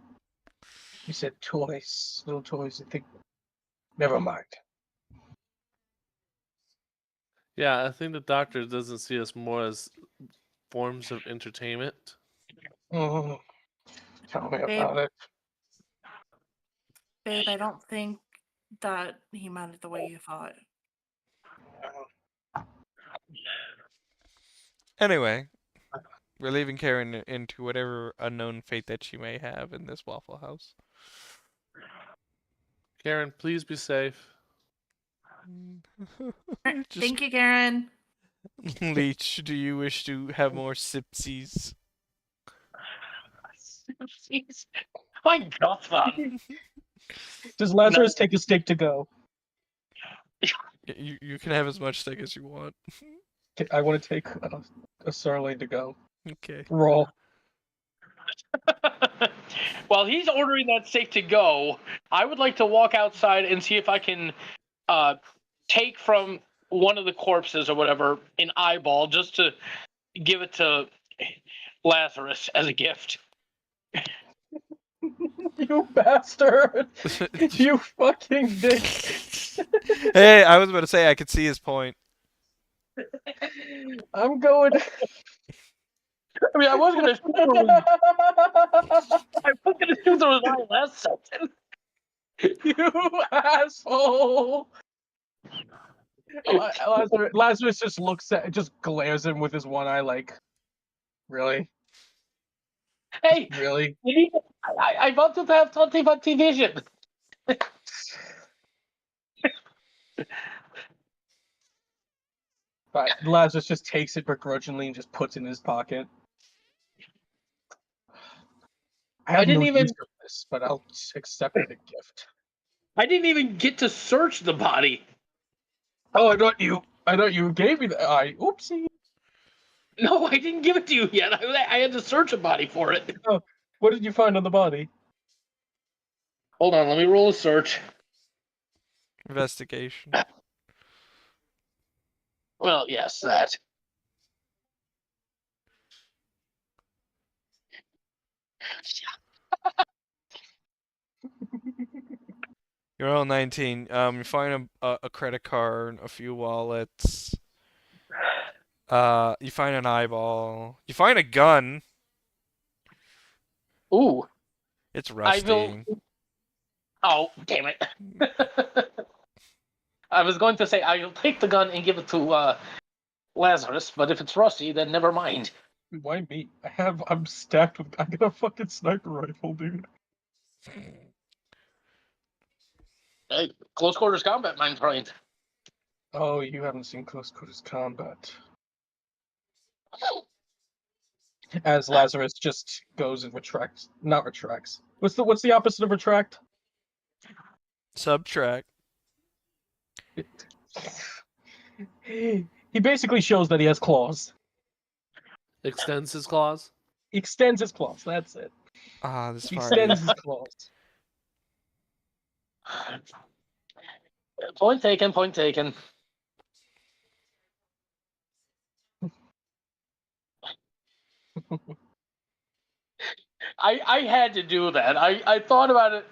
S3: You said toys, little toys. I think. Never mind.
S5: Yeah, I think the doctor doesn't see us more as forms of entertainment.
S3: Oh, tell me
S2: Babe.
S3: about it.
S2: Babe, I don't think that he meant it the way you thought.
S1: Anyway, we're leaving Karen into whatever unknown fate that she may have in this Waffle House.
S5: Karen, please be safe.
S1: Just
S2: Thank you, Karen.
S1: Leech, do you wish to have more sipsies?
S4: My God, man.
S3: Does Lazarus take a stick to go?
S1: You can have as much steak as you want.
S3: I want to take a sirloin to go.
S1: Okay.
S3: Raw.
S4: While he's ordering that steak to go, I would like to walk outside and see if I can take from one of the corpses or whatever an eyeball just to give it to Lazarus as a gift.
S3: You bastard! You fucking dick!
S1: Hey, I was about to say I could see his point.
S3: I'm going.
S4: I mean, I was gonna shoot there was my last sentence.
S3: You asshole! Lazarus just glares at him with his one eye like, Really?
S4: Hey,
S3: Really?
S4: you need, I wanted to have 20/20 vision.
S3: Right. Lazarus just takes it begrudgingly and just puts it in his pocket. I have
S4: didn't
S3: no
S4: even-
S3: use for this, but I'll accept the gift.
S4: I didn't even get to search the body.
S3: Oh, I thought you gave me the eye. Oopsie.
S4: No, I didn't give it to you yet. I had to search a body for it.
S3: What did you find on the body?
S4: Hold on, let me roll a search.
S1: Investigation.
S4: Well, yes, that.
S1: You're all 19. You find a credit card, a few wallets. You find an eyeball. You find a gun.
S4: Ooh,
S1: It's
S4: I will.
S1: rusty.
S4: Oh, damn it! I was going to say I will take the gun and give it to Lazarus, but if it's rusty, then never mind.
S3: Why me? I'm stacked with. I got a fucking sniper rifle, dude.
S4: Hey, close quarters combat, my friend.
S3: Oh, you haven't seen Close Quarters Combat. As Lazarus just goes and retracts. Not retracts. What's the opposite of retract?
S1: Subtract.
S3: He basically shows that he has claws.
S5: Extends his claws.
S3: He extends his claws. That's it.
S1: Ah, this
S3: He
S1: party.
S3: extends his claws.
S4: Point taken. Point taken. I had to do that. I thought about it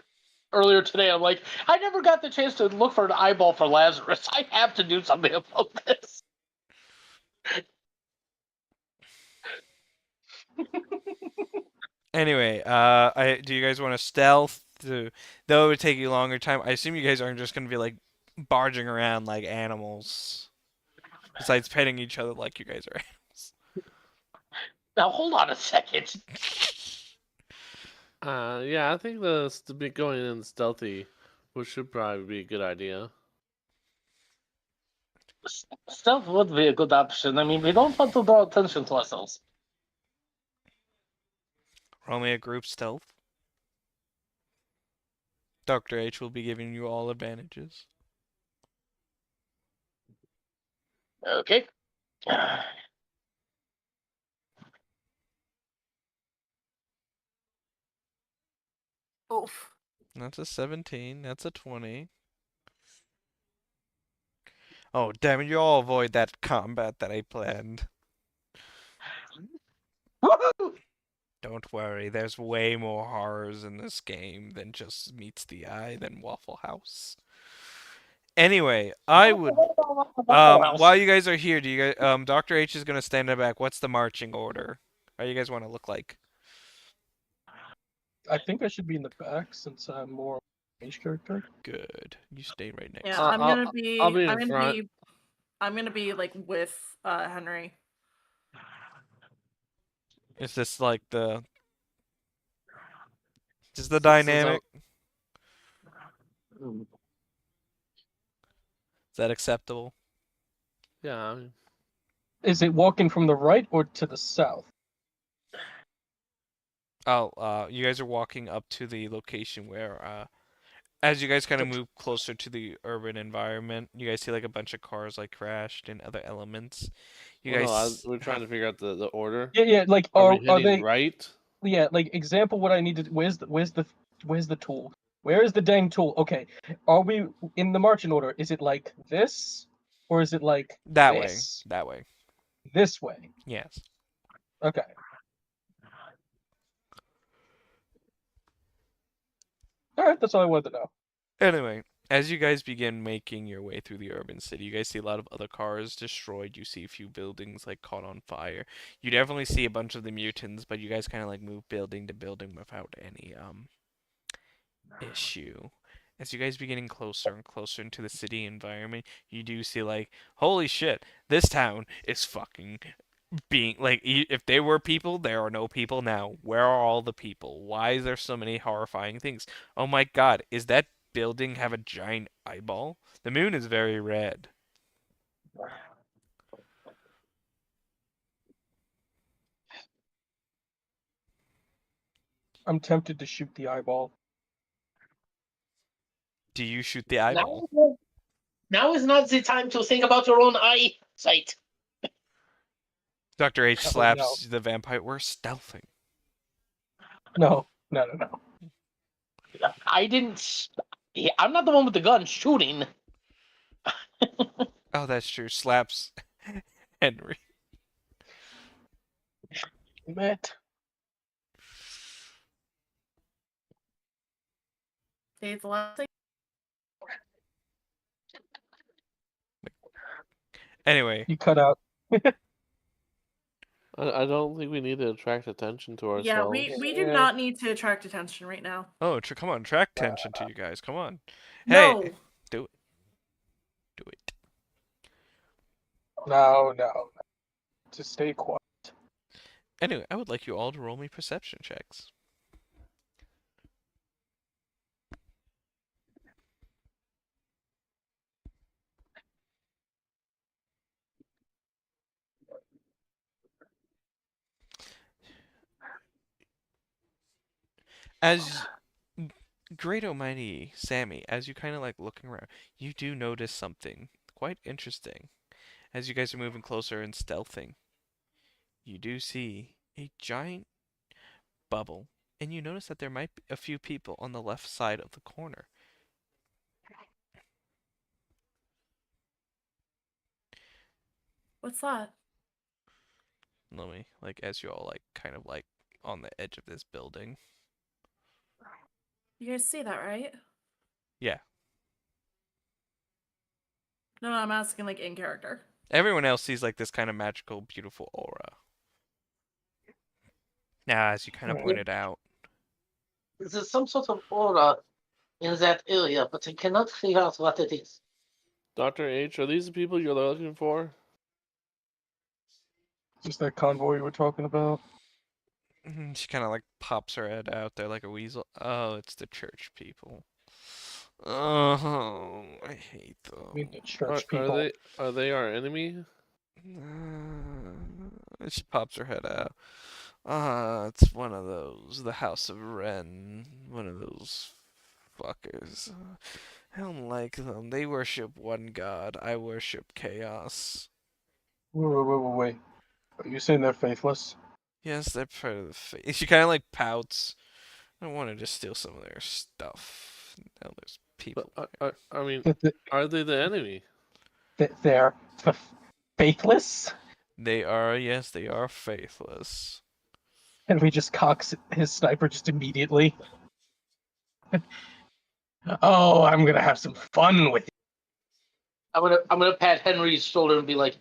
S4: earlier today. I'm like, I never got the chance to look for an eyeball for Lazarus. I have to do something about this.
S1: Anyway, do you guys want to stealth? Though it would take you longer time. I assume you guys aren't just gonna be like barging around like animals. Besides petting each other like you guys are animals.
S4: Now hold on a second.
S5: Yeah, I think the be going in stealthy, which should probably be a good idea.
S4: Stealth would be a good option. I mean, we don't want to draw attention to ourselves.
S1: Roll me a group stealth. Dr. H will be giving you all advantages.
S4: Okay.
S2: Oof.
S1: That's a 17. That's a 20. Oh, damn it, you all avoid that combat that I planned.
S4: Woohoo!
S1: Don't worry, there's way more horrors in this game than just meets the eye than Waffle House. Anyway, I would while you guys are here, do you guys Dr. H is gonna stand in the back. What's the marching order? How do you guys want to look like?
S3: I think I should be in the back since I'm more range character.
S1: Good. You stay right next
S2: Yeah,
S1: to
S2: I'm
S1: me.
S2: gonna be.
S5: I'll be in
S2: I'm gonna
S5: front.
S2: be. I'm gonna be like with Henry.
S1: Is this like the is the
S5: Since it's
S1: dynamic?
S4: Hmm.
S1: Is that acceptable?
S5: Yeah, I mean,
S3: Is it walking from the right or to the south?
S1: Oh, you guys are walking up to the location where as you guys kind of move closer to the urban environment, you guys see like a bunch of cars like crashed and other elements. You
S5: well, no,
S1: guys
S5: we're trying to figure out the order.
S3: Yeah. Like,
S5: Are we
S3: are
S5: hitting
S3: they?
S5: right?
S3: Yeah. Like, example. What I need to. Where's the tool? Where is the dang tool? Okay. Are we in the marching order? Is it like this, or is it like
S1: that way.
S3: this?
S1: That way.
S3: This way.
S1: Yes.
S3: Okay. All right. That's all I wanted to know.
S1: Anyway, as you guys begin making your way through the urban city, you guys see a lot of other cars destroyed. You see a few buildings like caught on fire. You definitely see a bunch of the mutants, but you guys kind of like move building to building without any issue. As you guys be getting closer and closer into the city environment, you do see like, holy shit, this town is fucking being like if they were people, there are no people now. Where are all the people? Why is there so many horrifying things? Oh my God, is that building have a giant eyeball? The moon is very red.
S3: I'm tempted to shoot the eyeball.
S1: Do you shoot the eyeball?
S4: Now is not the time to think about your own eyesight.
S1: Dr. H
S3: Oh,
S1: slaps the vampire. We're stealthing.
S3: No. No.
S4: I didn't. I'm not the one with the gun shooting.
S1: Oh, that's true. Slaps Henry.
S3: Matt.
S2: Dave's the last thing.
S1: Anyway,
S3: You cut out.
S5: I don't think we need to attract attention to ourselves.
S2: Yeah, we do
S3: Yeah.
S2: not need to attract attention right now.
S1: oh, come on, track tension to you guys. Come on.
S2: No.
S1: Hey, do it. Do it.
S3: No. Just stay quiet.
S1: Anyway, I would like you all to roll me perception checks. As Great Almighty Sammy, as you kind of like looking around, you do notice something quite interesting. As you guys are moving closer and stealthing, you do see a giant bubble, and you notice that there might be a few people on the left side of the corner.
S2: What's that?
S1: Let me, like, as you all like kind of like on the edge of this building.
S2: You guys see that, right?
S1: Yeah.
S2: No, I'm asking like in character.
S1: Everyone else sees like this kind of magical, beautiful aura. Now, as you kind of
S3: Right.
S1: pointed out,
S4: There's some sort of aura in that area, but I cannot figure out what it is.
S5: Dr. H, are these the people you're looking for?
S3: Just that convoy we were talking about.
S1: she kind of like pops her head out there like a weasel. Oh, it's the church people. Oh, I hate them.
S3: I mean, the church people.
S5: Are they our enemy?
S1: She pops her head out. It's one of those. The House of Ren. One of those fuckers. I don't like them. They worship one god. I worship chaos.
S3: Wait. Are you saying they're faithless?
S1: Yes, they're part of the faith. She kind of like pouts. I wanted to steal some of their stuff. Now there's people.
S5: But I mean,
S3: Th-
S5: are they the enemy?
S3: They're faithless?
S1: They are, yes, they are faithless.
S3: And we just cocks his sniper just immediately. Oh, I'm gonna have some fun with it.
S4: I'm gonna pat Henry's shoulder and be like,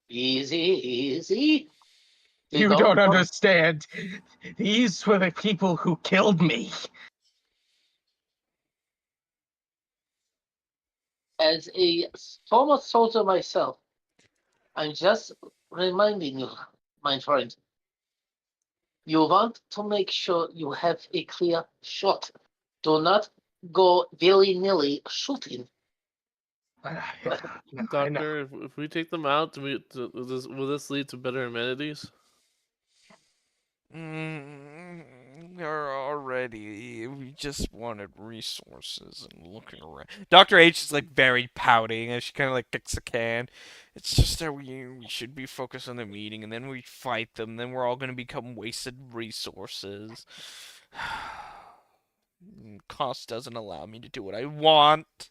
S4: easy.
S3: You don't understand. These were the people who killed me.
S4: As a former soldier myself, I'm just reminding you, my friend, you want to make sure you have a clear shot. Do not go willy-nilly shooting.
S3: No, I know.
S5: Doctor, if we take them out, will this lead to better amenities?
S1: They're already. We just wanted resources and looking around. Dr. H is like very pouting as she kind of like kicks a can. It's just that we should be focused on the meeting and then we fight them. Then we're all gonna become wasted resources. Cost doesn't allow me to do what I want.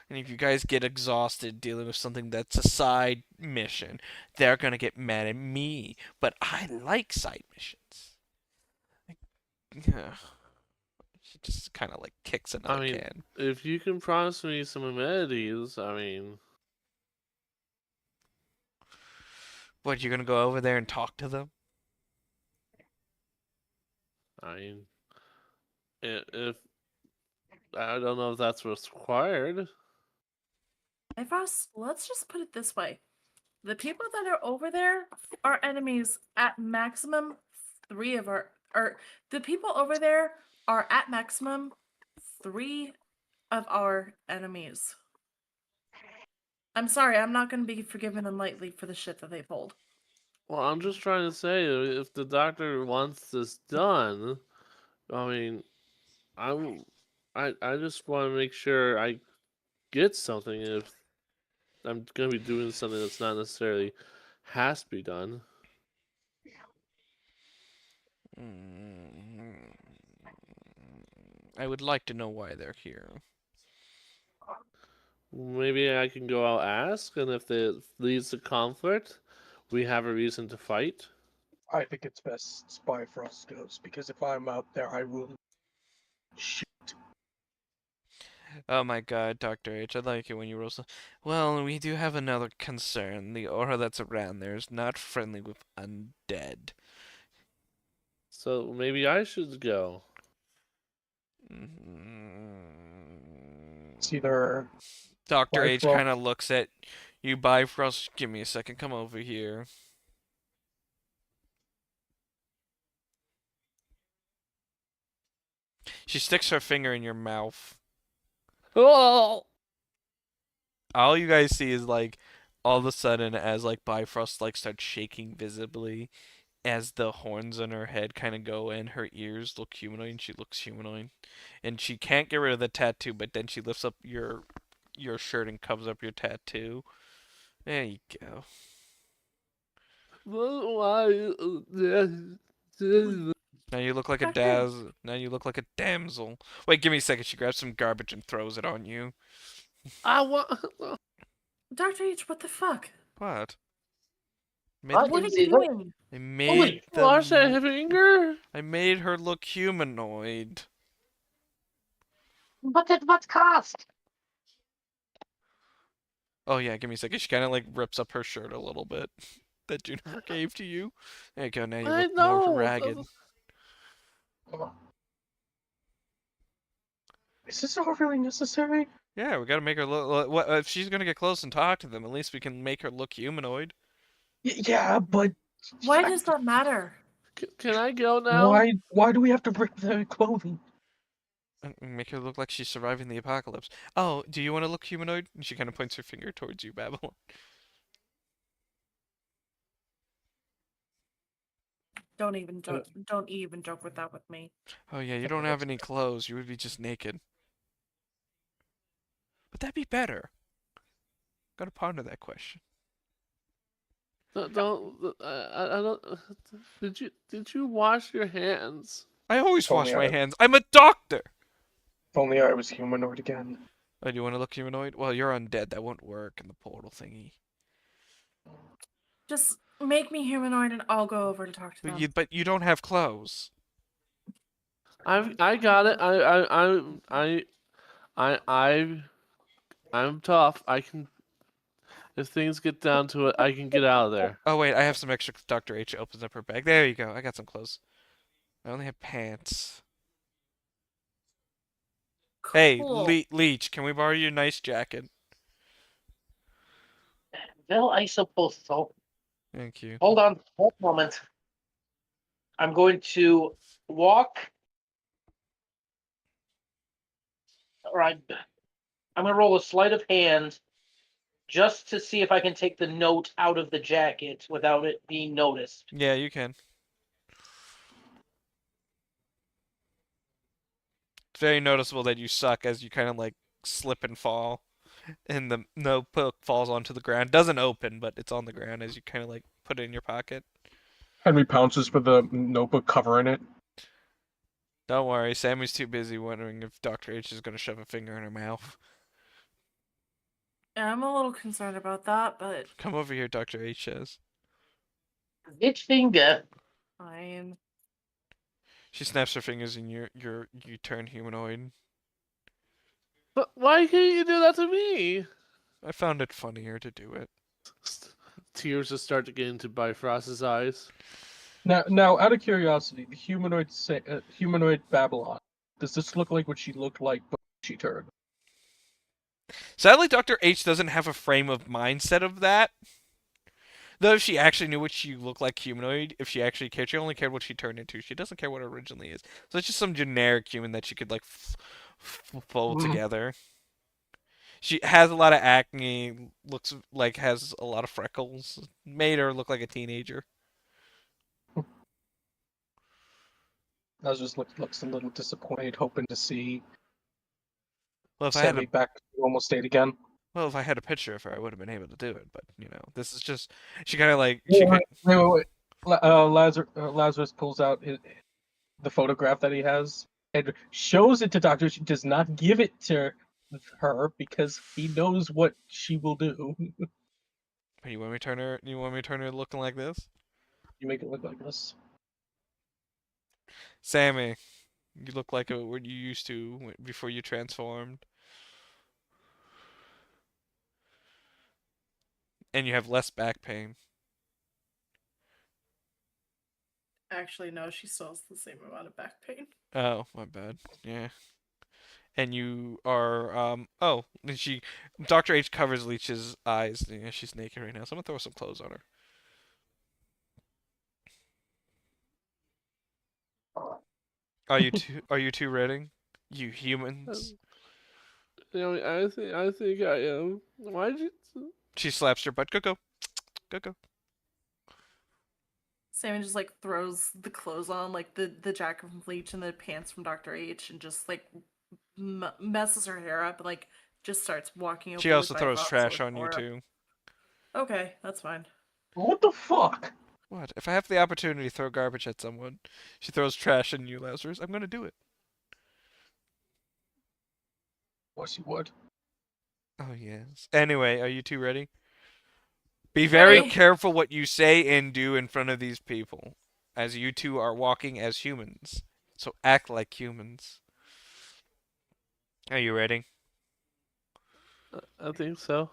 S1: And if you guys get exhausted dealing with something that's a side mission, they're gonna get mad at me. But I like side missions. Yeah. She just kind of like kicks another can.
S5: If you can promise me some amenities,
S1: What, you're gonna go over there and talk to them?
S5: If I don't know if that's what's required.
S2: Hey, Ross, let's just put it this way. The people that are over there are enemies at maximum. Three of our, or the people over there are at maximum 3 of our enemies. I'm sorry, I'm not going to be forgiving them lightly for the shit that they pulled.
S5: Well, I'm just trying to say, if the doctor wants this done, I mean, I just want to make sure I get something if I'm gonna be doing something that's not necessarily has to be done.
S1: I would like to know why they're here.
S5: Maybe I can go out ask, and if it leads to conflict, we have a reason to fight.
S3: I think it's best Bifrost goes, because if I'm out there, I will shoot.
S1: Oh my god, Dr. H, I like it when you roll so. Well, we do have another concern. The aura that's around there is not friendly with undead.
S5: So maybe I should go.
S3: It's either
S1: Dr. H
S3: Bifrost.
S1: kind of looks at you, Bifrost. Give me a second, come over here. She sticks her finger in your mouth.
S5: Oh!
S1: All you guys see is like all of a sudden as like Bifrost like starts shaking visibly as the horns on her head kind of go in, her ears look humanoid and she looks humanoid. And she can't get rid of the tattoo, but then she lifts up your shirt and covers up your tattoo. There you go.
S5: Why?
S1: Now you look like a
S2: Doctor-
S1: Now you look like a damsel. Wait, give me a second. She grabs some garbage and throws it on you.
S5: I want.
S2: Dr. H, what the fuck?
S1: What?
S4: What
S2: What are
S4: is
S2: you
S4: it?
S2: doing?
S1: I
S5: Oh,
S1: made
S5: wash
S1: them.
S5: that finger.
S1: I made her look humanoid.
S4: But at what cost?
S1: Oh yeah, give me a second. She kind of like rips up her shirt a little bit that Juniper gave to you. There you go. Now you
S5: I
S1: look more
S5: know.
S1: ragged.
S3: Is this all really necessary?
S1: Yeah, we gotta make her look. What if she's gonna get close and talk to them? At least we can make her look humanoid.
S3: Yeah, but
S2: Why does that matter?
S5: Can I go now?
S3: why do we have to rip the clothing?
S1: And make her look like she's surviving the apocalypse. Oh, do you want to look humanoid? And she kind of points her finger towards you, Babylon.
S2: Don't even joke with that with me.
S1: Oh yeah, you don't have any clothes. You would be just naked. But that'd be better. Gotta ponder that question.
S5: Don't. I don't. Did you wash your hands?
S1: I always
S3: Told
S1: wash
S3: me
S1: my
S3: I-
S1: hands. I'm a doctor.
S3: If only I was humanoid again.
S1: Oh, do you want to look humanoid? Well, you're undead. That won't work in the portal thingy.
S2: Just make me humanoid and I'll go over to talk to them.
S1: But you don't have clothes.
S5: I got it. I'm tough. I can. If things get down to it, I can get out of there.
S1: Oh wait, I have some extra. Dr. H opens up her bag. There you go. I got some clothes. I only have pants. Hey,
S2: Cool.
S1: Leech, can we borrow your nice jacket?
S4: Well, I suppose so.
S1: Thank you.
S4: Hold on one moment. I'm going to walk. All right. I'm going to roll a sleight of hand just to see if I can take the note out of the jacket without it being noticed.
S1: Yeah, you can. It's very noticeable that you suck as you kind of like slip and fall. And the notebook falls onto the ground. Doesn't open, but it's on the ground as you kind of like put it in your pocket.
S3: Henry pounces for the notebook covering it.
S1: Don't worry, Sammy's too busy wondering if Dr. H is going to shove a finger in her mouth.
S2: Yeah, I'm a little concerned about that, but
S1: Come over here, Dr. H says.
S4: Which finger?
S2: fine.
S1: She snaps her fingers and you turn humanoid.
S5: But why can't you do that to me?
S1: I found it funnier to do it.
S5: Tears just start to get into Bifrost's eyes.
S3: Now, out of curiosity, the humanoid Babylon. Does this look like what she looked like before she turned?
S1: Sadly, Dr. H doesn't have a frame of mindset of that. Though if she actually knew what she looked like humanoid, if she actually cared, she only cared what she turned into. She doesn't care what it originally is. So it's just some generic human that she could like fold
S3: Mm.
S1: together. She has a lot of acne, looks like has a lot of freckles. Made her look like a teenager.
S3: Looks a little disappointed, hoping to see
S1: Well, if I had a
S3: Sammy back to normal state again.
S1: well, if I had a picture of her, I would have been able to do it. But this is just she kind of like she
S3: Wait, wait. Lazarus pulls out the photograph that he has and shows it to Doctor. She does not give it to her because he knows what she will do.
S1: You want me to turn her? You want me to turn her looking like this?
S3: You make it look like this.
S1: Sammy, you look like what you used to before you transformed, and you have less back pain.
S2: Actually, no, she still has the same amount of back pain.
S1: Oh, my bad. Yeah. And you are oh, and she Dr. H covers Leech's eyes. Yeah, she's naked right now. So I'm gonna throw some clothes on her. Are you two ready? You humans.
S5: I think I am. Why did you?
S1: She slaps your butt. Go go. Go go.
S2: Sammy just like throws the clothes on, like the jacket from Bleach and the pants from Dr. H, and just like messes her hair up and like just starts walking over.
S1: She
S2: with
S1: also throws
S2: Bifrost
S1: trash
S2: with
S1: on you
S2: Aura.
S1: too.
S2: Okay, that's fine.
S3: What the fuck?
S1: What? If I have the opportunity to throw garbage at someone, she throws trash at you, Lazarus. I'm gonna do it.
S3: What she would?
S1: Oh yes. Anyway, are you two ready? Be very
S2: Ready?
S1: careful what you say and do in front of these people, as you two are walking as humans. So act like humans. Are you ready?
S5: I think so.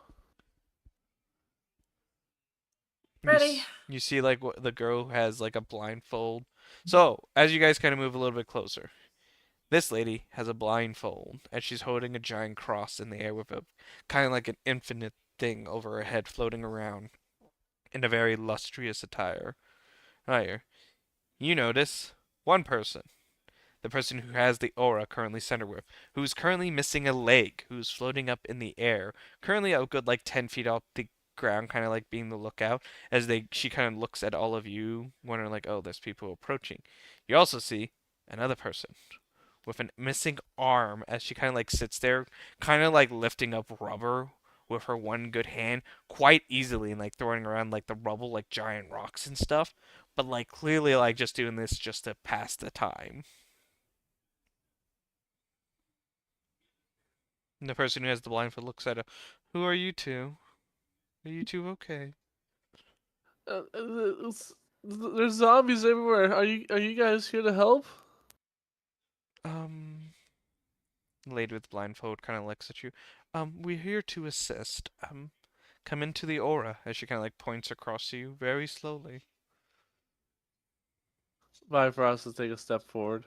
S2: Ready?
S1: You see, like, what the girl who has like a blindfold. So as you guys kind of move a little bit closer, this lady has a blindfold, and she's holding a giant cross in the air with a kind of like an infinite thing over her head floating around in a very lustrous attire. Higher. You notice one person. The person who has the aura currently center with, who's currently missing a leg, who's floating up in the air, currently a good like 10 feet off the ground, kind of like being the lookout, as she kind of looks at all of you, wondering like, oh, there's people approaching. You also see another person with a missing arm as she kind of like sits there, kind of like lifting up rubber with her one good hand quite easily and like throwing around like the rubble like giant rocks and stuff, but like clearly like just doing this just to pass the time. And the person who has the blindfold looks at her. Who are you two? Are you two okay?
S5: There's zombies everywhere. Are you guys here to help?
S1: Um, the lady with the blindfold kind of looks at you. We're here to assist. Come into the aura as she kind of like points across to you very slowly.
S5: Bifrost to take a step forward.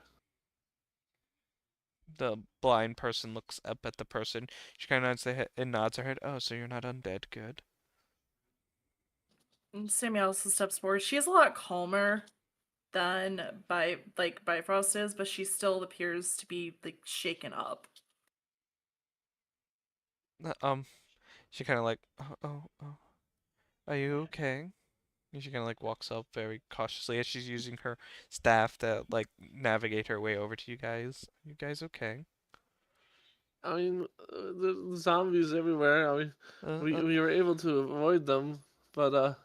S1: The blind person looks up at the person. She kind of nods her head. Oh, so you're not undead. Good.
S2: And Sammy also steps forward. She is a lot calmer than Bifrost is, but she still appears to be like shaken up.
S1: Uh, Um, she kind of like, oh, are you okay? And she kind of like walks up very cautiously as she's using her staff to like navigate her way over to you guys. You guys okay?
S5: I mean, the zombies everywhere. I mean,
S1: Uh,
S5: we
S1: uh,
S5: we were able to avoid them, but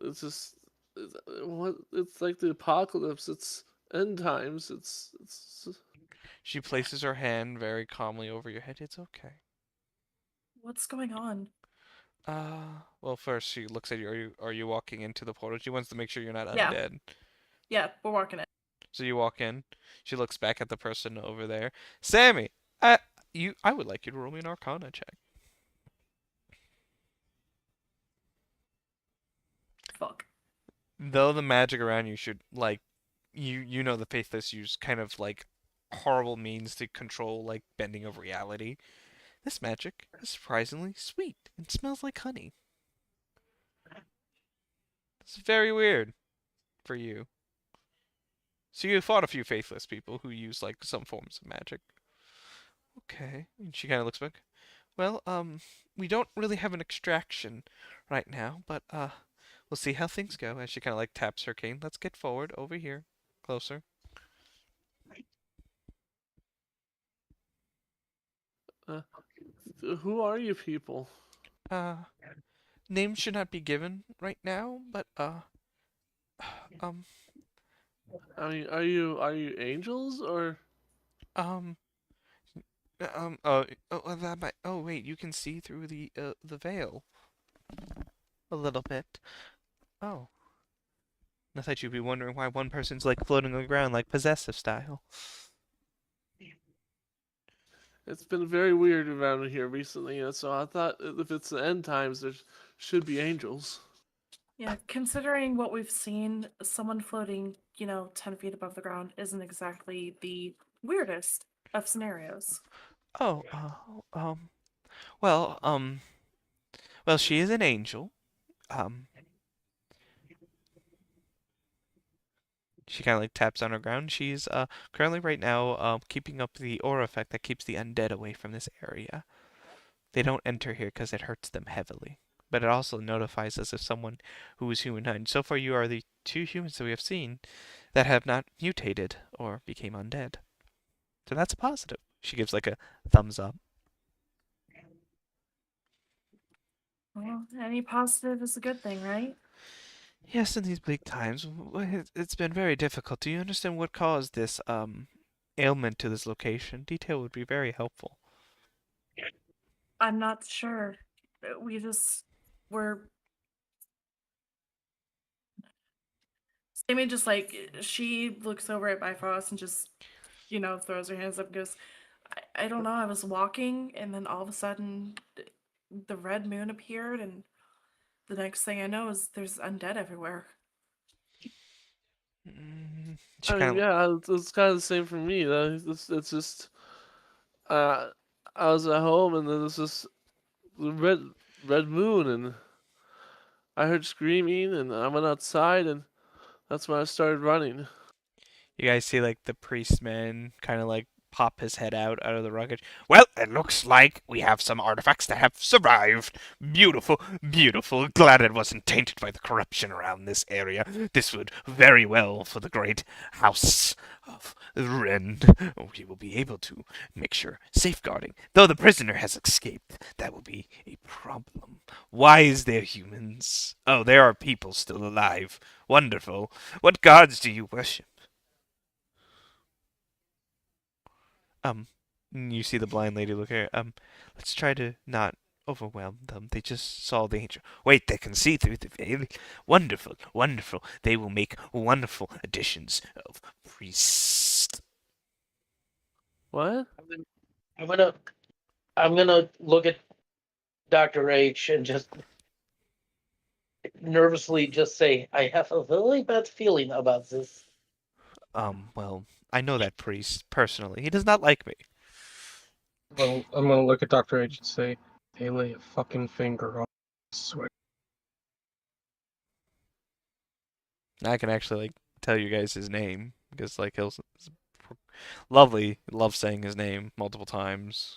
S5: it's just it's like the apocalypse. It's end times. It's
S1: she places her hand very calmly over your head. It's okay.
S2: What's going on?
S1: Well, first she looks at you. Are you walking into the portal? She wants to make sure you're not
S2: Yeah.
S1: undead.
S2: Yeah, we're walking it.
S1: So you walk in. She looks back at the person over there. Sammy, I would like you to roll me an Arcana check.
S2: Fuck.
S1: Though the magic around you should like, you know the Faithless use kind of like horrible means to control like bending of reality. This magic is surprisingly sweet and smells like honey. It's very weird for you. So you fought a few faithless people who use like some forms of magic. Okay. And she kind of looks back. Well, we don't really have an extraction right now, but we'll see how things go. As she kind of like taps her cane. Let's get forward over here, closer.
S5: Uh, who are you people?
S1: Uh, names should not be given right now, but um,
S5: I mean, are you angels or?
S1: um, that might. Oh wait, you can see through the veil a little bit. Oh, I thought you'd be wondering why one person's like floating on the ground, like possessive style.
S5: It's been very weird around here recently, and so I thought if it's the end times, there should be angels.
S2: Yeah, considering what we've seen, someone floating, 10 feet above the ground isn't exactly the weirdest of scenarios.
S1: Oh, well, well, she is an angel. Um, she kind of like taps on her ground. She's currently right now keeping up the aura effect that keeps the undead away from this area. They don't enter here because it hurts them heavily. But it also notifies us of someone who is humankind. So far, you are the two humans that we have seen that have not mutated or became undead. So that's a positive. She gives like a thumbs up.
S2: Well, any positive is a good thing, right?
S1: Yes, in these bleak times, it's been very difficult. Do you understand what caused this ailment to this location? Detail would be very helpful.
S2: I'm not sure. We're. Sammy just she looks over at Bifrost and just, throws her hands up and goes, I don't know. I was walking and then all of a sudden the red moon appeared, and the next thing I know is there's undead everywhere.
S1: She
S5: I mean,
S1: kind of
S5: yeah, it's kind of the same for me. It's just, uh, I was at home and then it's just the red moon, and I heard screaming, and I went outside, and that's when I started running.
S1: you guys see like the priest man kind of like pop his head out of the wreckage. Well, it looks like we have some artifacts that have survived. Beautiful, beautiful. Glad it wasn't tainted by the corruption around this area. This would very well for the great house of Ren. We will be able to make sure safeguarding. Though the prisoner has escaped, that will be a problem. Why is there humans? Oh, there are people still alive. Wonderful. What gods do you worship? You see the blind lady look at her. Let's try to not overwhelm them. They just saw the angel. Wait, they can see through the veil. Wonderful, wonderful. They will make wonderful additions of priests.
S5: What?
S4: I'm gonna I'm gonna look at Dr. H and just nervously just say, I have a really bad feeling about this.
S1: Well, I know that priest personally. He does not like me.
S3: Well, I'm gonna look at Dr. H and say, they lay a fucking finger on. I swear.
S1: I can actually like tell you guys his name because like he'll lovely, love saying his name multiple times.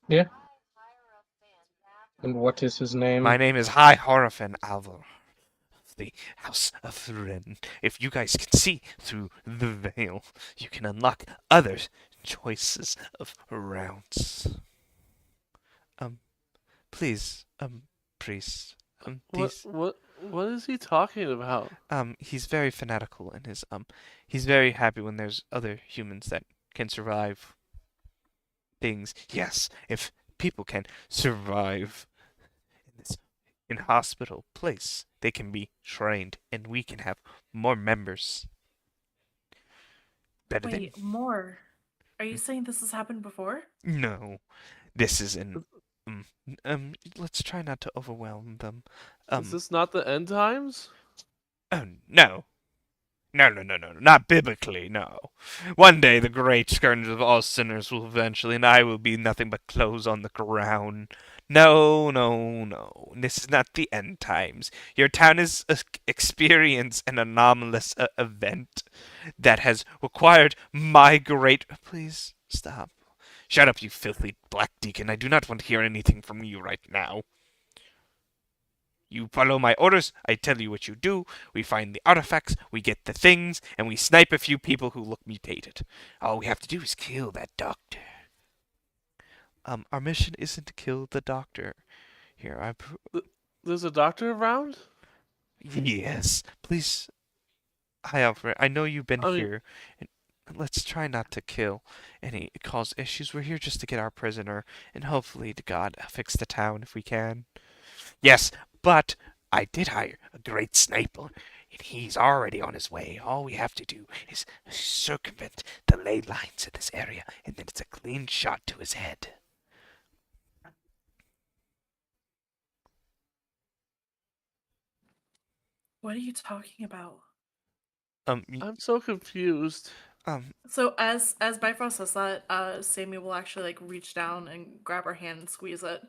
S3: Yeah. And what is his name?
S1: My name is High Horafin Alvar. The House of Ren. If you guys can see through the veil, you can unlock other choices of rounds. Please, priest. These.
S5: What is he talking about?
S1: He's very fanatical in his. He's very happy when there's other humans that can survive things. Yes, if people can survive in this inhospitable place, they can be trained, and we can have more members. Better
S2: Wait, more? Are you saying this has happened before?
S1: than no. This is an let's try not to overwhelm them.
S5: Is this not the end times?
S1: Oh no. No, not biblically, no. One day the great scourge of all sinners will eventually, and I will be nothing but clothes on the ground. No, no, no. This is not the end times. Your town has experienced an anomalous event that has required my great. Please stop. Shut up, you filthy black deacon. I do not want to hear anything from you right now. You follow my orders, I tell you what you do, we find the artifacts, we get the things, and we snipe a few people who look mutated. All we have to do is kill that doctor. Our mission isn't to kill the doctor. Here,
S5: There's a doctor around?
S1: Yes, please. Hi, Alfred. I know you've been
S5: I mean,
S1: here. And let's try not to kill any cause issues. We're here just to get our prisoner, and hopefully, to God, fix the town if we can. Yes, but I did hire a great sniper, and he's already on his way. All we have to do is circumvent the ley lines in this area, and then it's a clean shot to his head.
S2: What are you talking about?
S5: I'm so confused.
S2: So as Bifrost says that, Sammy will actually like reach down and grab her hand and squeeze it.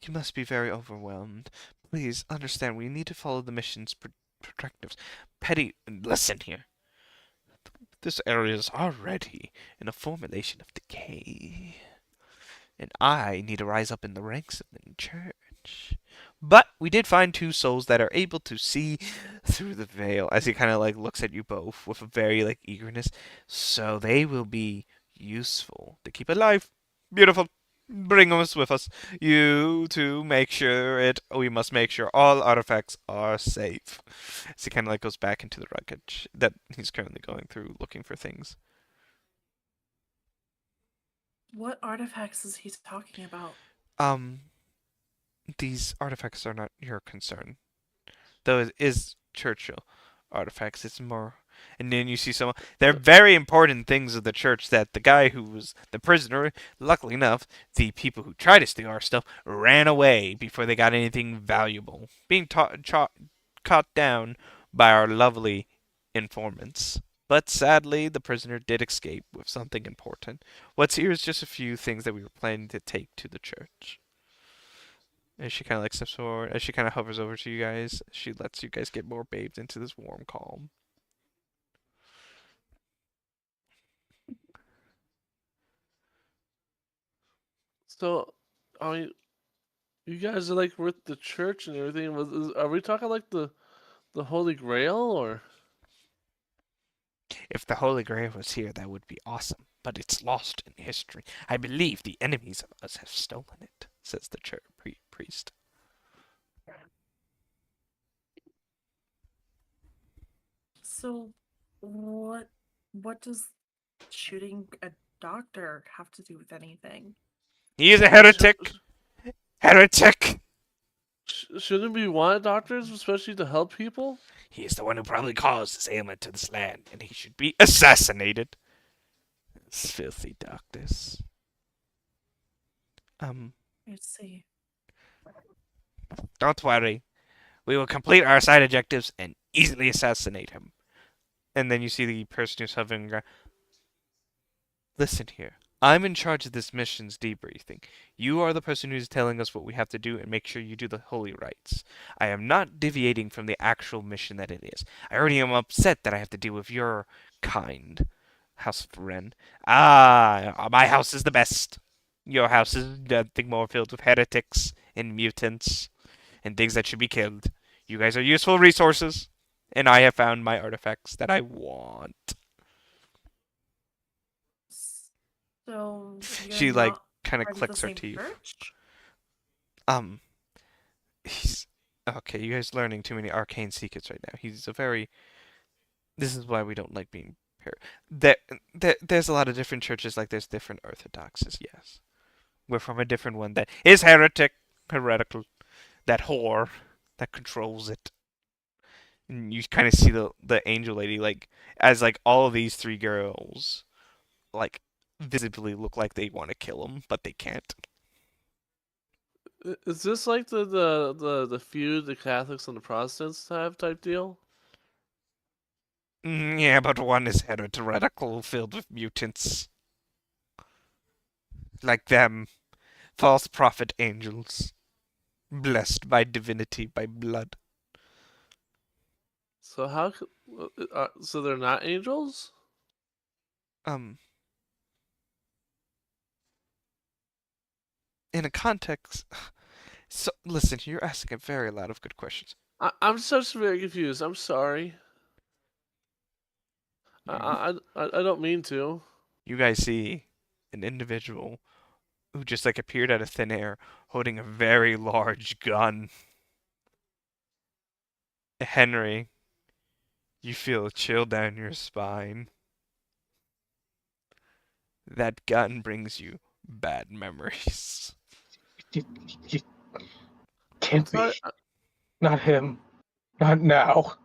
S1: You must be very overwhelmed. Please understand, we need to follow the mission's directives. Petty, listen here. This area is already in a formulation of decay, and I need to rise up in the ranks of the church. But we did find two souls that are able to see through the veil, as he kind of like looks at you both with a very like eagerness. So they will be useful to keep alive. Beautiful. Bring us with us. You to make sure it. We must make sure all artifacts are safe. As he kind of like goes back into the wreckage that he's currently going through, looking for things.
S2: What artifacts is he talking about?
S1: These artifacts are not your concern. Though it is Churchill artifacts, it's more. And then you see some. They're very important things of the church that the guy who was the prisoner, luckily enough, the people who tried to steal our stuff ran away before they got anything valuable, being caught down by our lovely informants. But sadly, the prisoner did escape with something important. What's here is just a few things that we were planning to take to the church. As she kind of like steps forward, as she kind of hovers over to you guys, she lets you guys get more bathed into this warm calm.
S5: So, I mean, you guys are like with the church and everything. Are we talking like the Holy Grail or?
S1: If the Holy Grail was here, that would be awesome, but it's lost in history. I believe the enemies of us have stolen it, says the church priest.
S2: So what does shooting a doctor have to do with anything?
S1: He is a heretic! Heretic!
S5: Shouldn't we want doctors, especially to help people?
S1: He is the one who probably caused this ailment to this land, and he should be assassinated. These filthy doctors.
S2: Let's see.
S1: Don't worry. We will complete our side objectives and easily assassinate him. And then you see the person who's hovering around. Listen here. I'm in charge of this mission's debriefing. You are the person who's telling us what we have to do and make sure you do the holy rites. I am not deviating from the actual mission that it is. I already am upset that I have to deal with your kind, House of Ren. My house is the best. Your house is nothing more filled with heretics and mutants and things that should be killed. You guys are useful resources, and I have found my artifacts that I want.
S2: So
S1: She like kind of
S2: part of the
S1: clicks her
S2: same
S1: teeth.
S2: church?
S1: He's okay. You guys learning too many arcane secrets right now. He's a very. This is why we don't like being there's a lot of different churches. Like there's different orthodoxes. Yes, we're from a different one that is heretical, that whore that controls it. And you kind of see the angel lady like as like all of these three girls, like visibly look like they want to kill him, but they can't.
S5: Is this like the feud the Catholics and the Protestants have type deal?
S1: Yeah, but one is heretical, filled with mutants. like them, false prophet angels, blessed by divinity, by blood.
S5: So how? So they're not angels?
S1: In a context, so listen, you're asking a very lot of good questions.
S5: I'm just very confused. I'm sorry. I don't mean to.
S1: You guys see an individual who just like appeared out of thin air, holding a very large gun. Henry, you feel a chill down your spine. That gun brings you bad memories.
S3: You, you
S5: I'm
S3: can't
S5: sorry.
S3: be. Not him. Not now.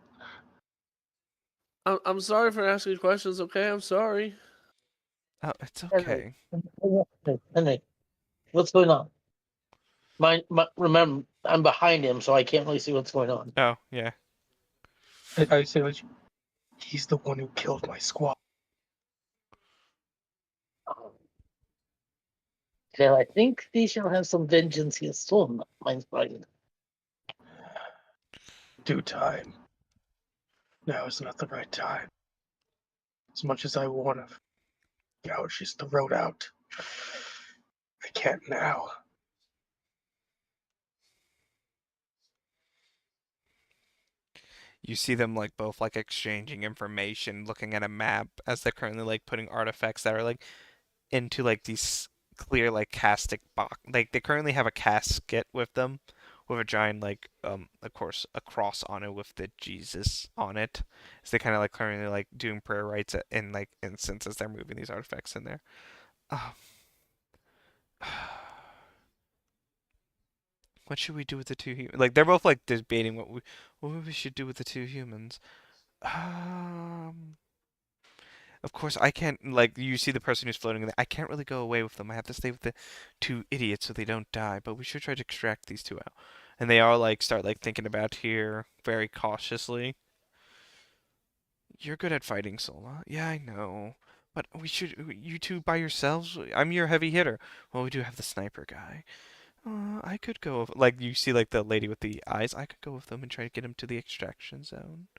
S5: I'm sorry for asking questions. Okay, I'm sorry.
S1: Oh, it's
S4: Henry,
S1: okay.
S4: Henry, what's going on? Remember, I'm behind him, so I can't really see what's going on.
S1: Oh, yeah.
S3: I say, like, he's the one who killed my squad.
S4: Okay, I think they shall have some vengeance here soon, my friend.
S3: Due time. Now is not the right time. As much as I want to gouge his throat out, I can't now.
S1: You see them like both like exchanging information, looking at a map as they're currently like putting artifacts that are like into like these clear like castic box. Like they currently have a casket with them, with a giant like of course a cross on it with the Jesus on it. So they kind of like currently like doing prayer rites in like incense as they're moving these artifacts in there. Um, what should we do with the two humans? Like they're both like debating what we should do with the two humans. Um, of course, I can't, like, you see the person who's floating in there. I can't really go away with them. I have to stay with the two idiots so they don't die, but we should try to extract these two out. And they all, like, start, like, thinking about here very cautiously. You're good at fighting, Sola. Yeah, I know. But we should, you two by yourselves? I'm your heavy hitter. Well, we do have the sniper guy. I could go, like, you see, like, the lady with the eyes. I could go with them and try to get him to the extraction zone.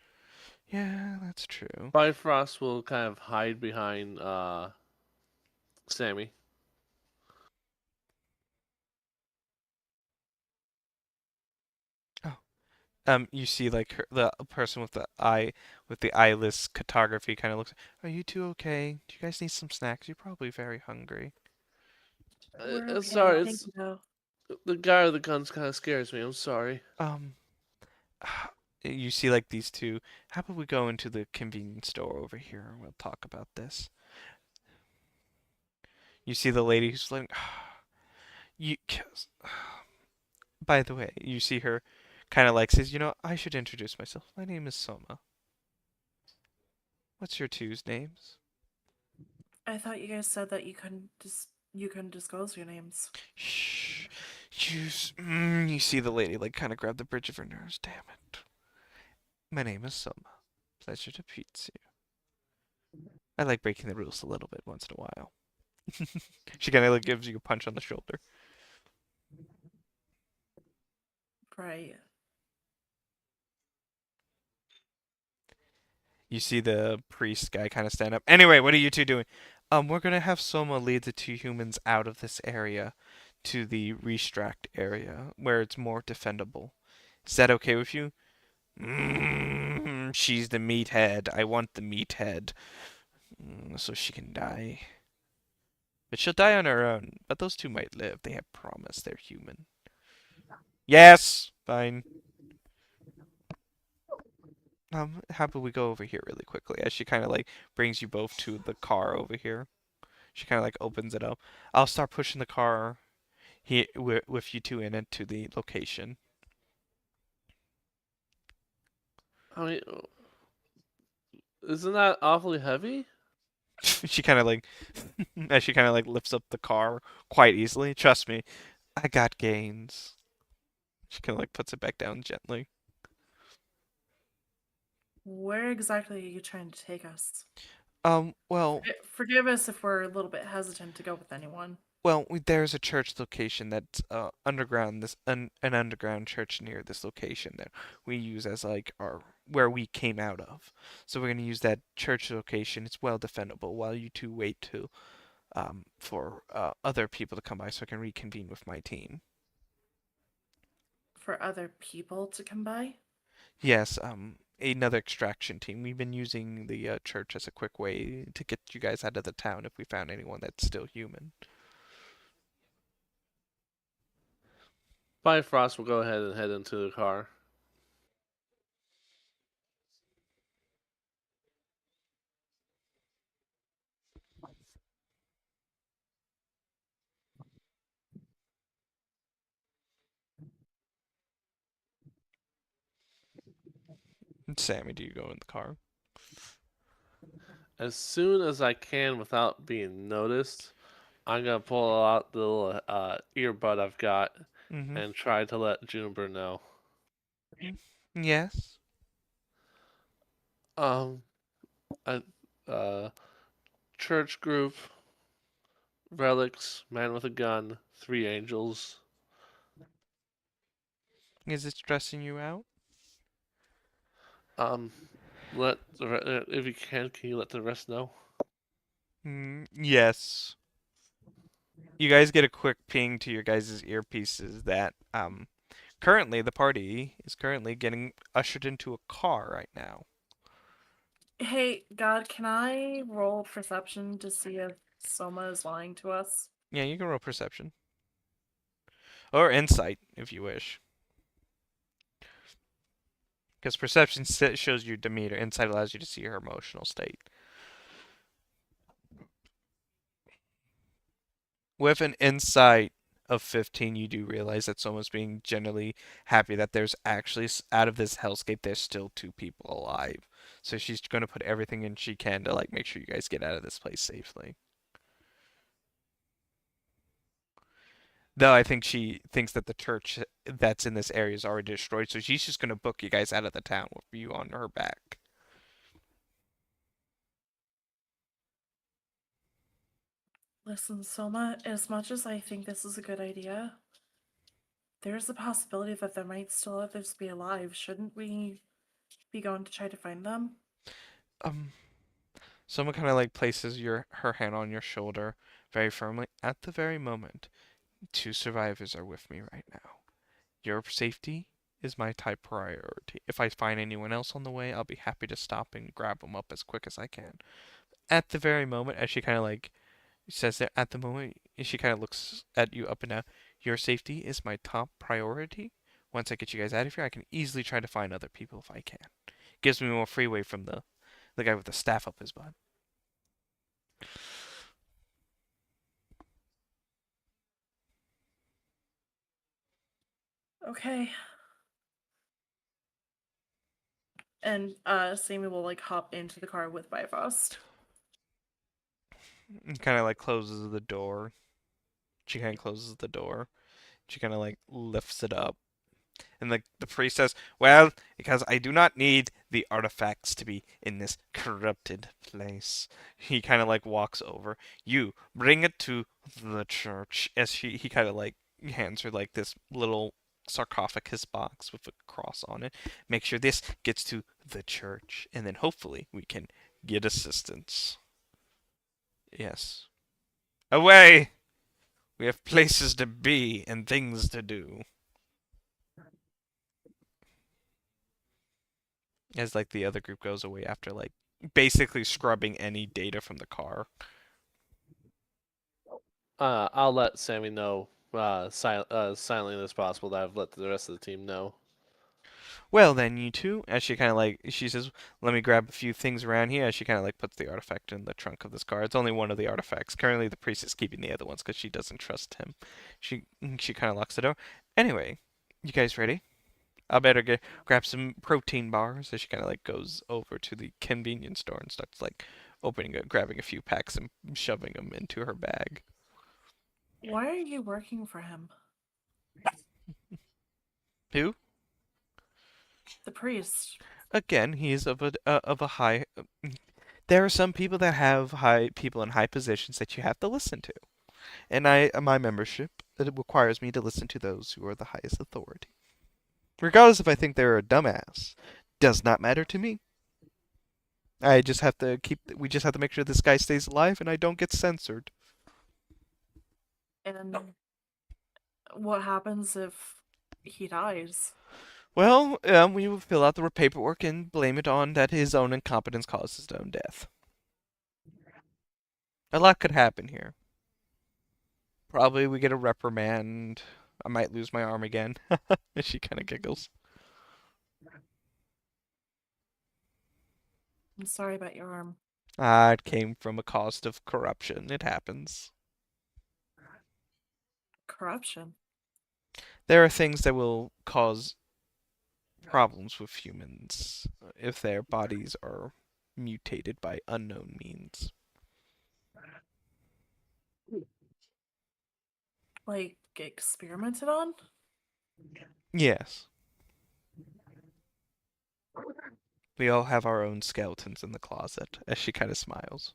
S1: Yeah, that's true.
S5: Bifrost will kind of hide behind Sammy.
S1: Oh. You see like the person with the eyeless cartography kind of looks. Are you two okay? Do you guys need some snacks? You're probably very hungry.
S2: We're okay.
S5: Sorry,
S2: Thank
S5: it's
S2: you, though.
S5: the guy with the guns kind of scares me. I'm sorry.
S1: Um, you see like these two. How about we go into the convenience store over here and we'll talk about this. You see the lady who's like, you. By the way, you see her, kind of like says, I should introduce myself. My name is Soma. What's your two's names?
S2: I thought you guys said that you couldn't disclose your names.
S1: Shh. You see the lady like kind of grab the bridge of her nose. Damn it. My name is Soma. Pleasure to meet you. I like breaking the rules a little bit once in a while. She kind of like gives you a punch on the shoulder.
S2: Right.
S1: You see the priest guy kind of stand up. Anyway, what are you two doing? We're gonna have Soma lead the two humans out of this area to the restract area where it's more defendable. Is that okay with you? She's the meathead. I want the meathead. So she can die. But she'll die on her own. But those two might live. They have promise. They're human. Yes! Fine. How about we go over here really quickly as she kind of like brings you both to the car over here. She kind of like opens it up. I'll start pushing the car here with you two in it to the location.
S5: I mean, isn't that awfully heavy?
S1: She kind of like as she kind of like lifts up the car quite easily. Trust me, I got gains. She kind of like puts it back down gently.
S2: Where exactly are you trying to take us?
S1: Well,
S2: Forgive us if we're a little bit hesitant to go with anyone.
S1: Well, there's a church location that's underground. An underground church near this location that we use as like our where we came out of. So we're gonna use that church location. It's well defendable while you two wait to for other people to come by so I can reconvene with my team.
S2: For other people to come by?
S1: Yes, another extraction team. We've been using the church as a quick way to get you guys out of the town if we found anyone that's still human.
S5: Bifrost will go ahead and head into the car.
S1: Sammy, do you go in the car?
S5: As soon as I can without being noticed, I'm gonna pull out the little earbud I've got
S1: Mm-hmm.
S5: and try to let Juniper know.
S1: Yes.
S5: Um, a church group, relics, man with a gun, 3 angels.
S1: Is it stressing you out?
S5: Um, if you can you let the rest know?
S1: Yes. You guys get a quick ping to your guys' earpieces that currently the party is currently getting ushered into a car right now.
S2: Hey, God, can I roll perception to see if Soma is lying to us?
S1: Yeah, you can roll perception. Or insight, if you wish. Because perception shows your demeanor, insight allows you to see her emotional state. With an insight of 15, you do realize that someone's being generally happy that there's actually, out of this hellscape, there's still 2 people alive. So she's going to put everything in she can to like make sure you guys get out of this place safely. Though I think she thinks that the church that's in this area is already destroyed, so she's just going to book you guys out of the town with you on her back.
S2: Listen, Soma, as much as I think this is a good idea, there's a possibility that there might still others be alive. Shouldn't we be going to try to find them?
S1: Um, Someone kind of like places her hand on your shoulder very firmly. At the very moment, 2 survivors are with me right now. Your safety is my top priority. If I find anyone else on the way, I'll be happy to stop and grab them up as quick as I can. At the very moment, as she kind of like says that, at the moment, she kind of looks at you up and down. Your safety is my top priority. Once I get you guys out of here, I can easily try to find other people if I can. Gives me more freeway from the guy with the staff up his butt.
S2: Okay. And Sammy will like hop into the car with Bifrost.
S1: Kind of like closes the door. She kind of closes the door. She kind of like lifts it up. And the priest says, well, because I do not need the artifacts to be in this corrupted place. He kind of like walks over. You bring it to the church. As he kind of like hands her like this little sarcophagus box with a cross on it. Make sure this gets to the church. And then hopefully we can get assistance. Yes. Away! We have places to be and things to do. As like the other group goes away after like basically scrubbing any data from the car.
S5: I'll let Sammy know silently as possible that I've let the rest of the team know.
S1: Well then, you two, as she kind of like she says, let me grab a few things around here. As she kind of like puts the artifact in the trunk of this car. It's only one of the artifacts. Currently, the priest is keeping the other ones because she doesn't trust him. She kind of locks the door. Anyway, you guys ready? I better grab some protein bars. As she kind of like goes over to the convenience store and starts like grabbing a few packs and shoving them into her bag.
S2: Why are you working for him?
S1: Who?
S2: The priest.
S1: Again, he is of a high. There are some people that have high people in high positions that you have to listen to. And my membership, it requires me to listen to those who are the highest authority. Regardless if I think they're a dumbass, does not matter to me. I just have to we just have to make sure this guy stays alive and I don't get censored.
S2: And what happens if he dies?
S1: Well, we will fill out the paperwork and blame it on that his own incompetence caused his own death. A lot could happen here. Probably we get a reprimand. I might lose my arm again. She kind of giggles.
S2: I'm sorry about your arm.
S1: It came from a cost of corruption. It happens.
S2: Corruption.
S1: There are things that will cause problems with humans if their bodies are mutated by unknown means.
S2: Like, experimented on?
S1: Yes. We all have our own skeletons in the closet, as she kind of smiles.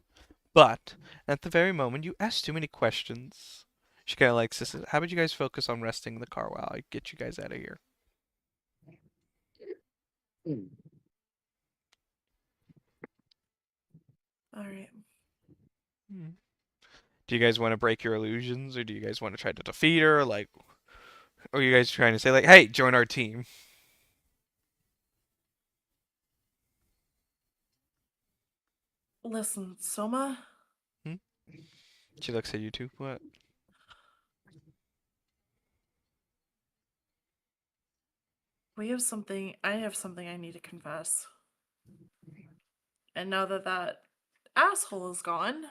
S1: But, at the very moment, you ask too many questions. She kind of like, says, how about you guys focus on resting in the car while I get you guys out of here?
S2: Alright.
S1: Do you guys want to break your illusions, or do you guys want to try to defeat her? Like, or are you guys trying to say, like, hey, join our team?
S2: Listen, Soma,
S1: She looks at you two. What?
S2: I have something I need to confess. And now that that asshole is gone,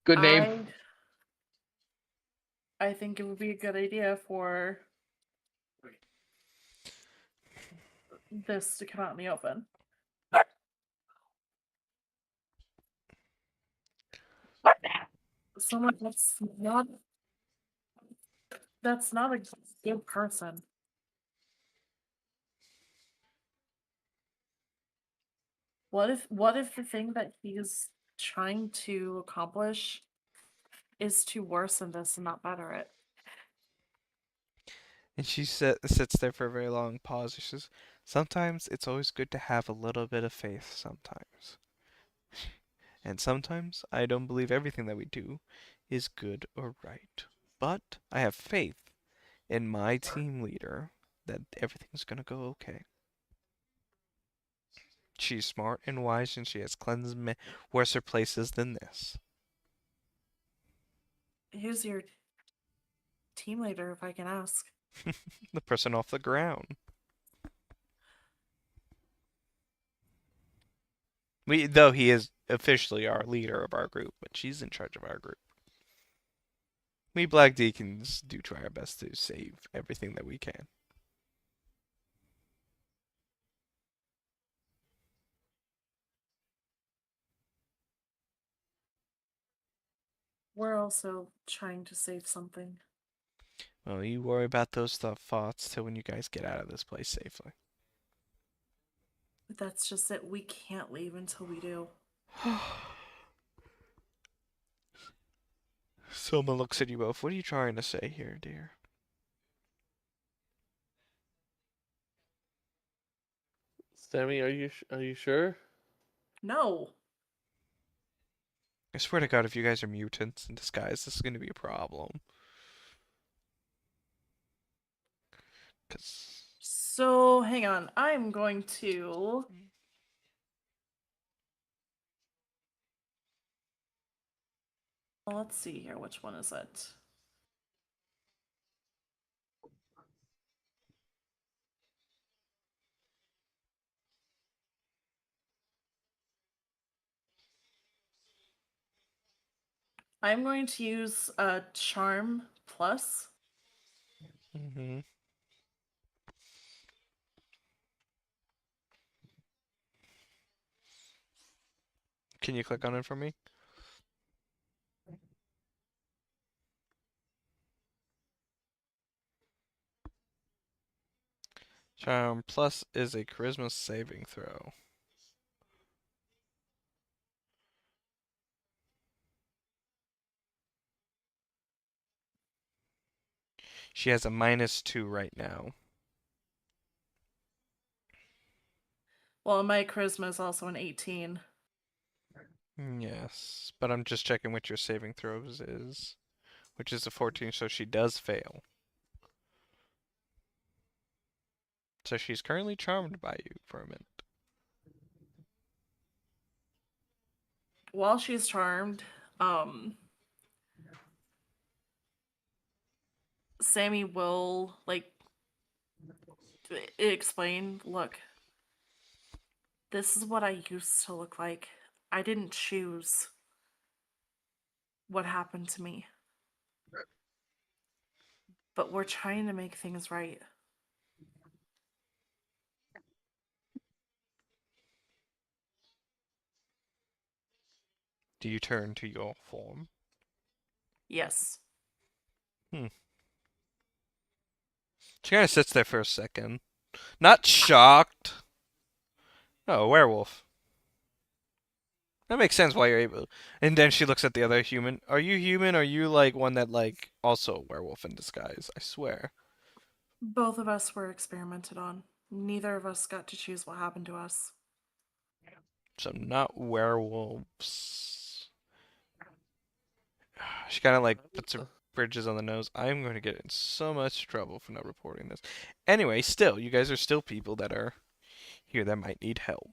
S4: Good name.
S2: I think it would be a good idea for this to come out in the open. Someone that's not a good person. What if the thing that he's trying to accomplish is to worsen this and not better it?
S1: And she sits there for a very long pause. She says, sometimes it's always good to have a little bit of faith sometimes. And sometimes I don't believe everything that we do is good or right. But I have faith in my team leader that everything's gonna go okay. She's smart and wise, and she has cleansed worse places than this.
S2: Who's your team leader, if I can ask?
S1: The person off the ground. Though he is officially our leader of our group, but she's in charge of our group. We Black Deacons do try our best to save everything that we can.
S2: We're also trying to save something.
S1: Well, you worry about those thoughts till when you guys get out of this place safely.
S2: But that's just it. We can't leave until we do.
S1: Soma looks at you both. What are you trying to say here, dear?
S5: Sammy, are you sure?
S2: No.
S1: I swear to God, if you guys are mutants in disguise, this is going to be a problem.
S2: So, hang on. I'm going to... Well, let's see here. Which one is it? I'm going to use Charm Plus.
S1: Mm-hmm. Can you click on it for me? Charm Plus is a charisma saving throw. She has a -2 right now.
S2: Well, my charisma is also an 18.
S1: Yes, but I'm just checking what your saving throws is, which is a 14, so she does fail. So she's currently charmed by you for a minute.
S2: While she's charmed, Sammy will explain, look, this is what I used to look like. I didn't choose what happened to me. But we're trying to make things right.
S1: Do you turn to your form?
S2: Yes.
S1: She kind of sits there for a second. Not shocked. Oh, a werewolf. That makes sense why you're able. And then she looks at the other human. Are you human? Or are you like one that like also a werewolf in disguise? I swear.
S2: Both of us were experimented on. Neither of us got to choose what happened to us.
S1: So not werewolves. She kind of like puts her bridges on the nose. I'm going to get in so much trouble for not reporting this. Anyway, still, you guys are still people that are here that might need help.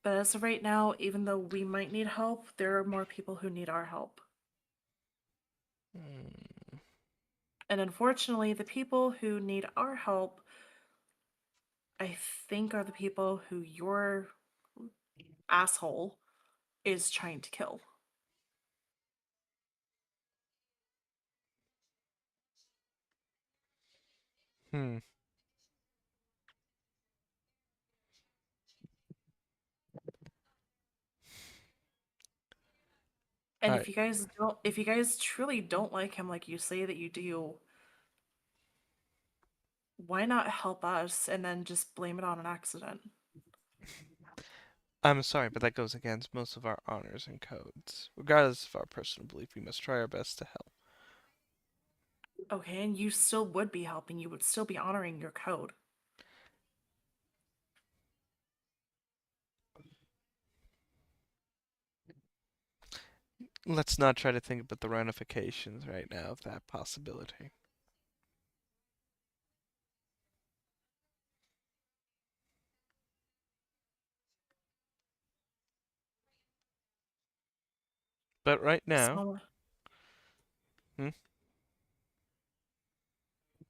S2: But as of right now, even though we might need help, there are more people who need our help. And unfortunately, the people who need our help, I think, are the people who your asshole is trying to kill.
S1: Hmm.
S2: And
S1: Alright.
S2: if you guys truly don't like him like you say that you do, why not help us and then just blame it on an accident?
S1: I'm sorry, but that goes against most of our honors and codes. Regardless of our personal belief, we must try our best to help.
S2: Okay, and you still would be helping. You would still be honoring your code.
S1: Let's not try to think about the ramifications right now of that possibility. But right now,
S2: So,
S1: hmm,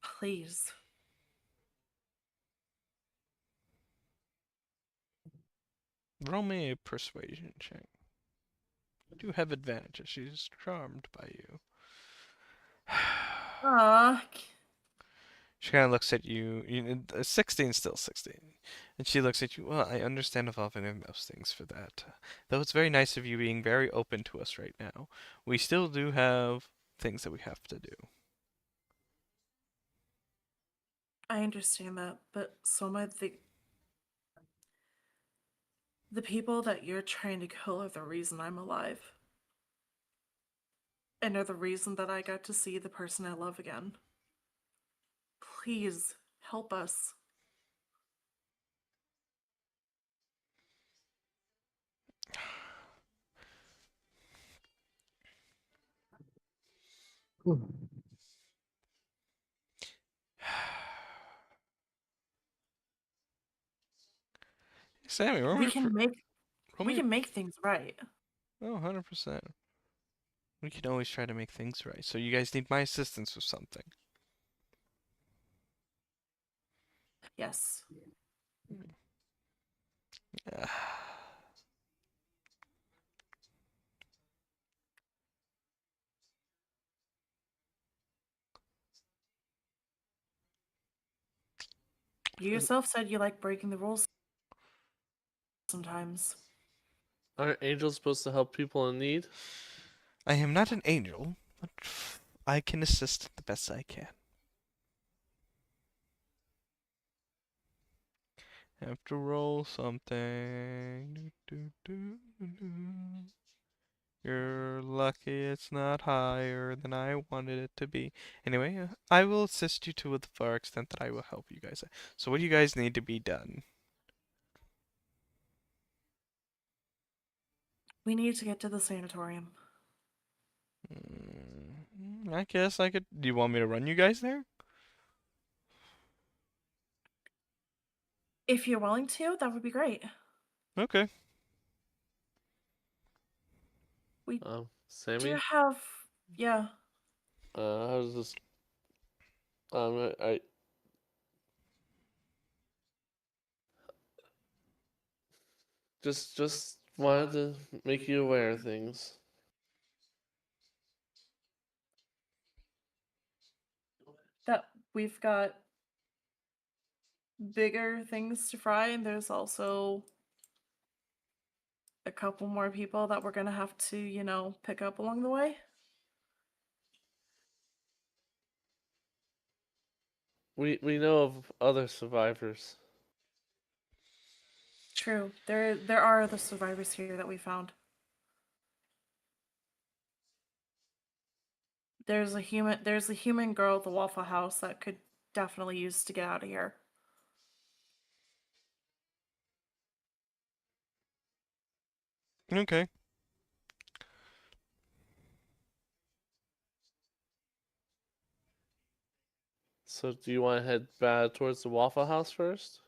S2: please.
S1: roll me a persuasion check. You do have advantages. She's charmed by you.
S2: Ah,
S1: She kind of looks at you. 16 still 16. And she looks at you. Well, I understand evolving in most things for that. Though it's very nice of you being very open to us right now. We still do have things that we have to do.
S2: I understand that, but Soma, the people that you're trying to kill are the reason I'm alive. And are the reason that I got to see the person I love again. Please help us.
S1: Sammy, roll
S2: We
S1: me,
S2: can make
S1: roll
S2: we
S1: me.
S2: can make things right.
S1: Oh, 100%. We can always try to make things right. So you guys need my assistance with something.
S2: Yes. You yourself said you like breaking the rules sometimes.
S5: Aren't angels supposed to help people in need?
S1: I am not an angel, but I can assist the best I can. Have to roll something. You're lucky it's not higher than I wanted it to be. Anyway, I will assist you to the far extent that I will help you guys. So what do you guys need to be done?
S2: We need to get to the sanatorium.
S1: I guess I could. Do you want me to run you guys there?
S2: If you're willing to, that would be great.
S1: Okay.
S2: We do
S5: Sammy,
S2: have, yeah.
S5: how's this? I just wanted to make you aware of things.
S2: That we've got bigger things to fry, and there's also a couple more people that we're gonna have to, pick up along the way.
S5: We know of other survivors.
S2: True. There are other survivors here that we found. There's a human girl at the Waffle House that could definitely use to get out of here.
S1: Okay.
S5: So do you want to head back towards the Waffle House first?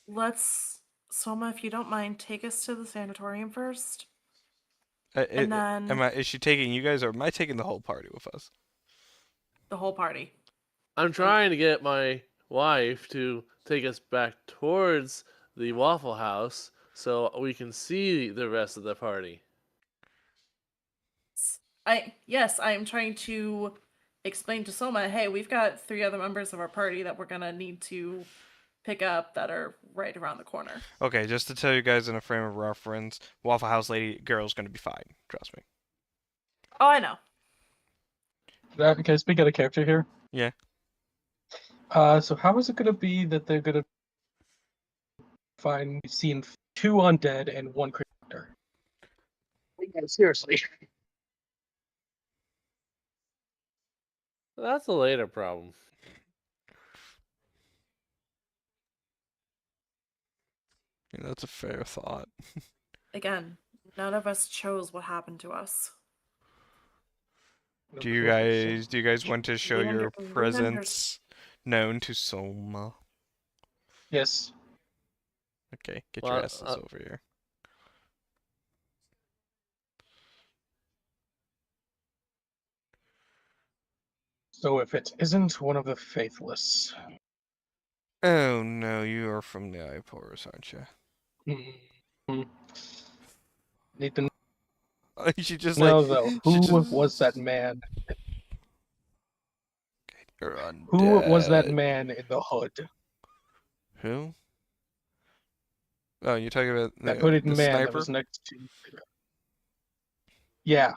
S2: Let's, Soma, if you don't mind, take us to the sanatorium first.
S1: And
S2: And then
S1: is she taking you guys, or am I taking the whole party with us?
S2: the whole party.
S5: I'm trying to get my wife to take us back towards the Waffle House so we can see the rest of the party.
S2: Yes, I am trying to explain to Soma, hey, we've got 3 other members of our party that we're gonna need to pick up that are right around the corner.
S1: Okay, just to tell you guys in a frame of reference, Waffle House lady girl's gonna be fine. Trust me.
S2: Oh, I know.
S3: Can I speak out of character here?
S1: Yeah.
S3: So how is it gonna be that they're gonna find seen 2 undead and 1 creature?
S4: Yeah, seriously.
S5: That's a later problem.
S1: Yeah, that's a fair thought.
S2: Again, none of us chose what happened to us.
S1: Do you guys want to show your
S2: We
S1: presence known to Soma?
S3: Yes.
S1: Okay, get your
S5: Well,
S1: asses over here.
S3: So if it isn't one of the faithless,
S1: Oh no, you are from the Ipors, aren't you?
S3: need to
S1: She just
S3: know
S1: like
S3: though,
S1: she
S3: who
S1: just
S3: was that man?
S1: You're
S3: Who was that
S1: undead.
S3: man in the hood?
S1: Who? Oh, you're talking about
S3: That hooded
S1: the
S3: man that
S1: sniper?
S3: was next to you. Yeah.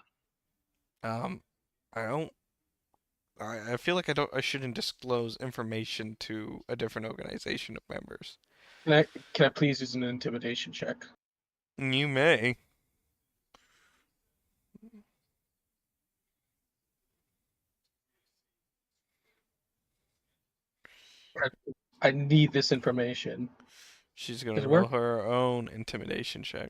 S1: I don't. I feel like I shouldn't disclose information to a different organization of members.
S3: Can I please use an intimidation check?
S1: You may.
S3: I need this information.
S1: She's gonna
S3: Does it
S1: roll
S3: work?
S1: her own intimidation check.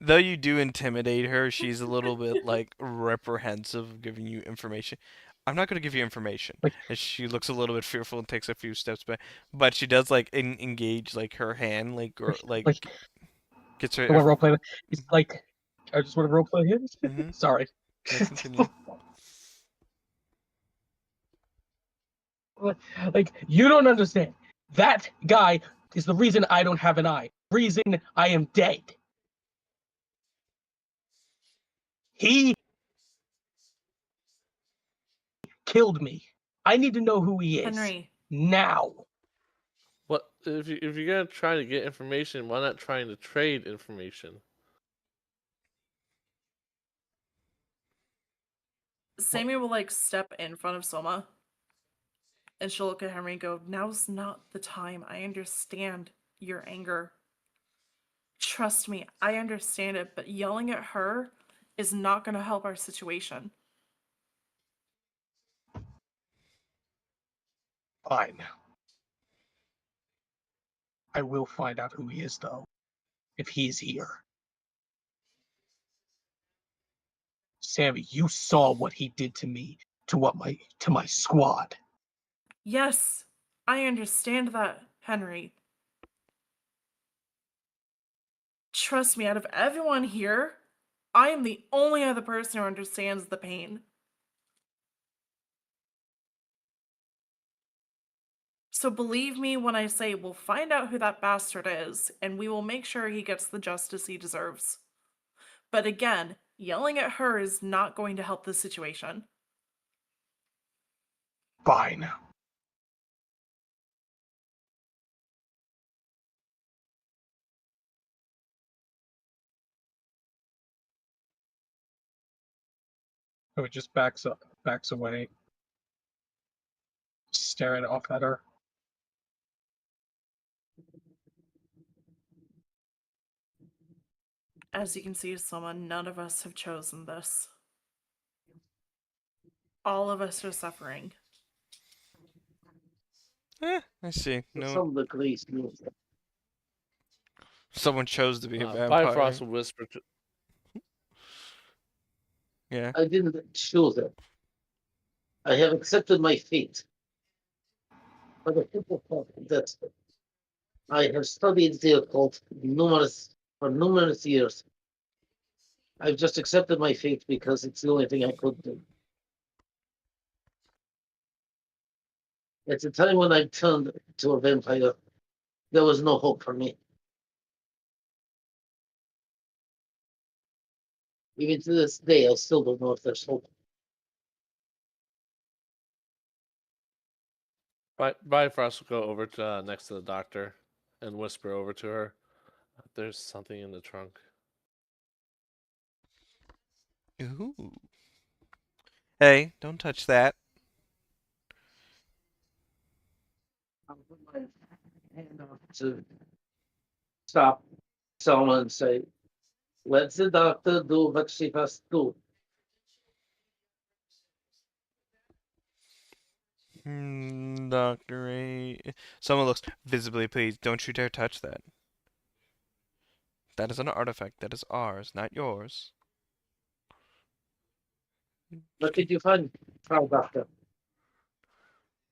S1: Though you do intimidate her, she's a little bit like reprehensive of giving you information. I'm not gonna give you information.
S3: Like,
S1: And she looks a little bit fearful and takes a few steps back, but she does like engage like her hand like
S3: like
S1: gets
S3: I
S1: her.
S3: want to roleplay. It's like I just want to roleplay him.
S1: Mm-hmm.
S3: Sorry.
S1: Yeah, continue.
S3: Like you don't understand. That guy is the reason I don't have an eye. Reason I am dead. He killed me. I need to know who he is
S2: Henry,
S3: now.
S5: What if you're gonna try to get information? Why not trying to trade information?
S2: Sammy will like step in front of Soma. And she'll look at Henry and go, now's not the time. I understand your anger. Trust me, I understand it, but yelling at her is not going to help our situation.
S3: Fine. I will find out who he is, though, if he's here. Sammy, you saw what he did to me, to my squad.
S2: Yes, I understand that, Henry. Trust me, out of everyone here, I am the only other person who understands the pain. So believe me when I say we'll find out who that bastard is, and we will make sure he gets the justice he deserves. But again, yelling at her is not going to help the situation.
S3: Fine. So it just backs away, staring off at her.
S2: As you can see, someone, none of us have chosen this. All of us are suffering.
S1: I see. No,
S4: Some degrees.
S1: someone chose to be a vampire.
S5: Bifrost will whisper to.
S1: Yeah.
S4: I didn't choose it. I have accepted my fate. For the simple fact that I have studied the occult for numerous years. I've just accepted my fate because it's the only thing I could do. At the time when I turned to a vampire, there was no hope for me. Even to this day, I still don't know if there's hope.
S5: Bifrost will go over to next to the doctor and whisper over to her. There's something in the trunk.
S1: Ooh. Hey, don't touch that.
S4: I'll put my hand up to stop someone and say, let the doctor do what she has to do.
S1: Dr. A. Someone looks visibly pleased. Don't you dare touch that. That is an artifact. That is ours, not yours.
S4: What did you find, Frau Doctor?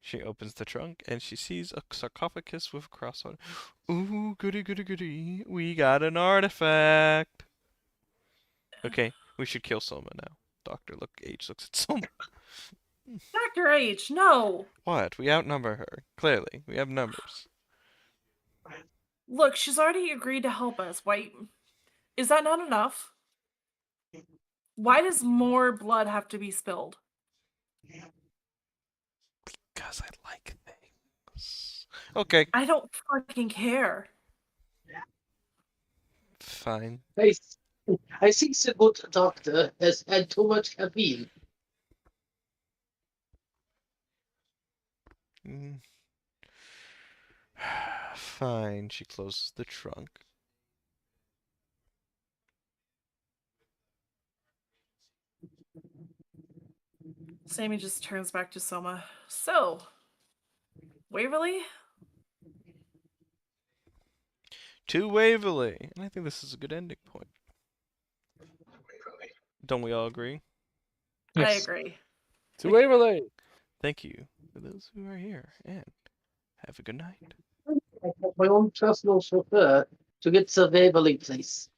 S1: She opens the trunk and she sees a sarcophagus with a cross on it. Ooh, goody, goody, goody. We got an artifact. Okay, we should kill Soma now. Dr. H looks at Soma.
S2: Dr. H, no!
S1: What? We outnumber her. Clearly, we have numbers.
S2: Look, she's already agreed to help us. Why? Is that not enough? Why does more blood have to be spilled?
S1: Because I like things. Okay,
S2: I don't fucking care.
S1: fine.
S4: I think the good doctor has had too much caffeine.
S1: Mm. Fine, she closes the trunk.
S2: Sammy just turns back to Soma. So, Waverly?
S1: To Waverly. And I think this is a good ending point.
S3: Waverly.
S1: Don't we all agree?
S2: I
S3: Yes.
S2: agree.
S5: To Waverly!
S1: Thank you for those who are here, and have a good night.
S4: I have my own personal chauffeur to get to Waverly Place.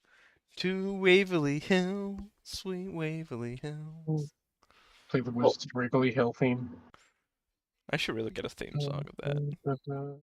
S1: To Waverly Hills, sweet Waverly Hills.
S3: Play the Waverly Hill theme.
S1: I should really get a theme song of that.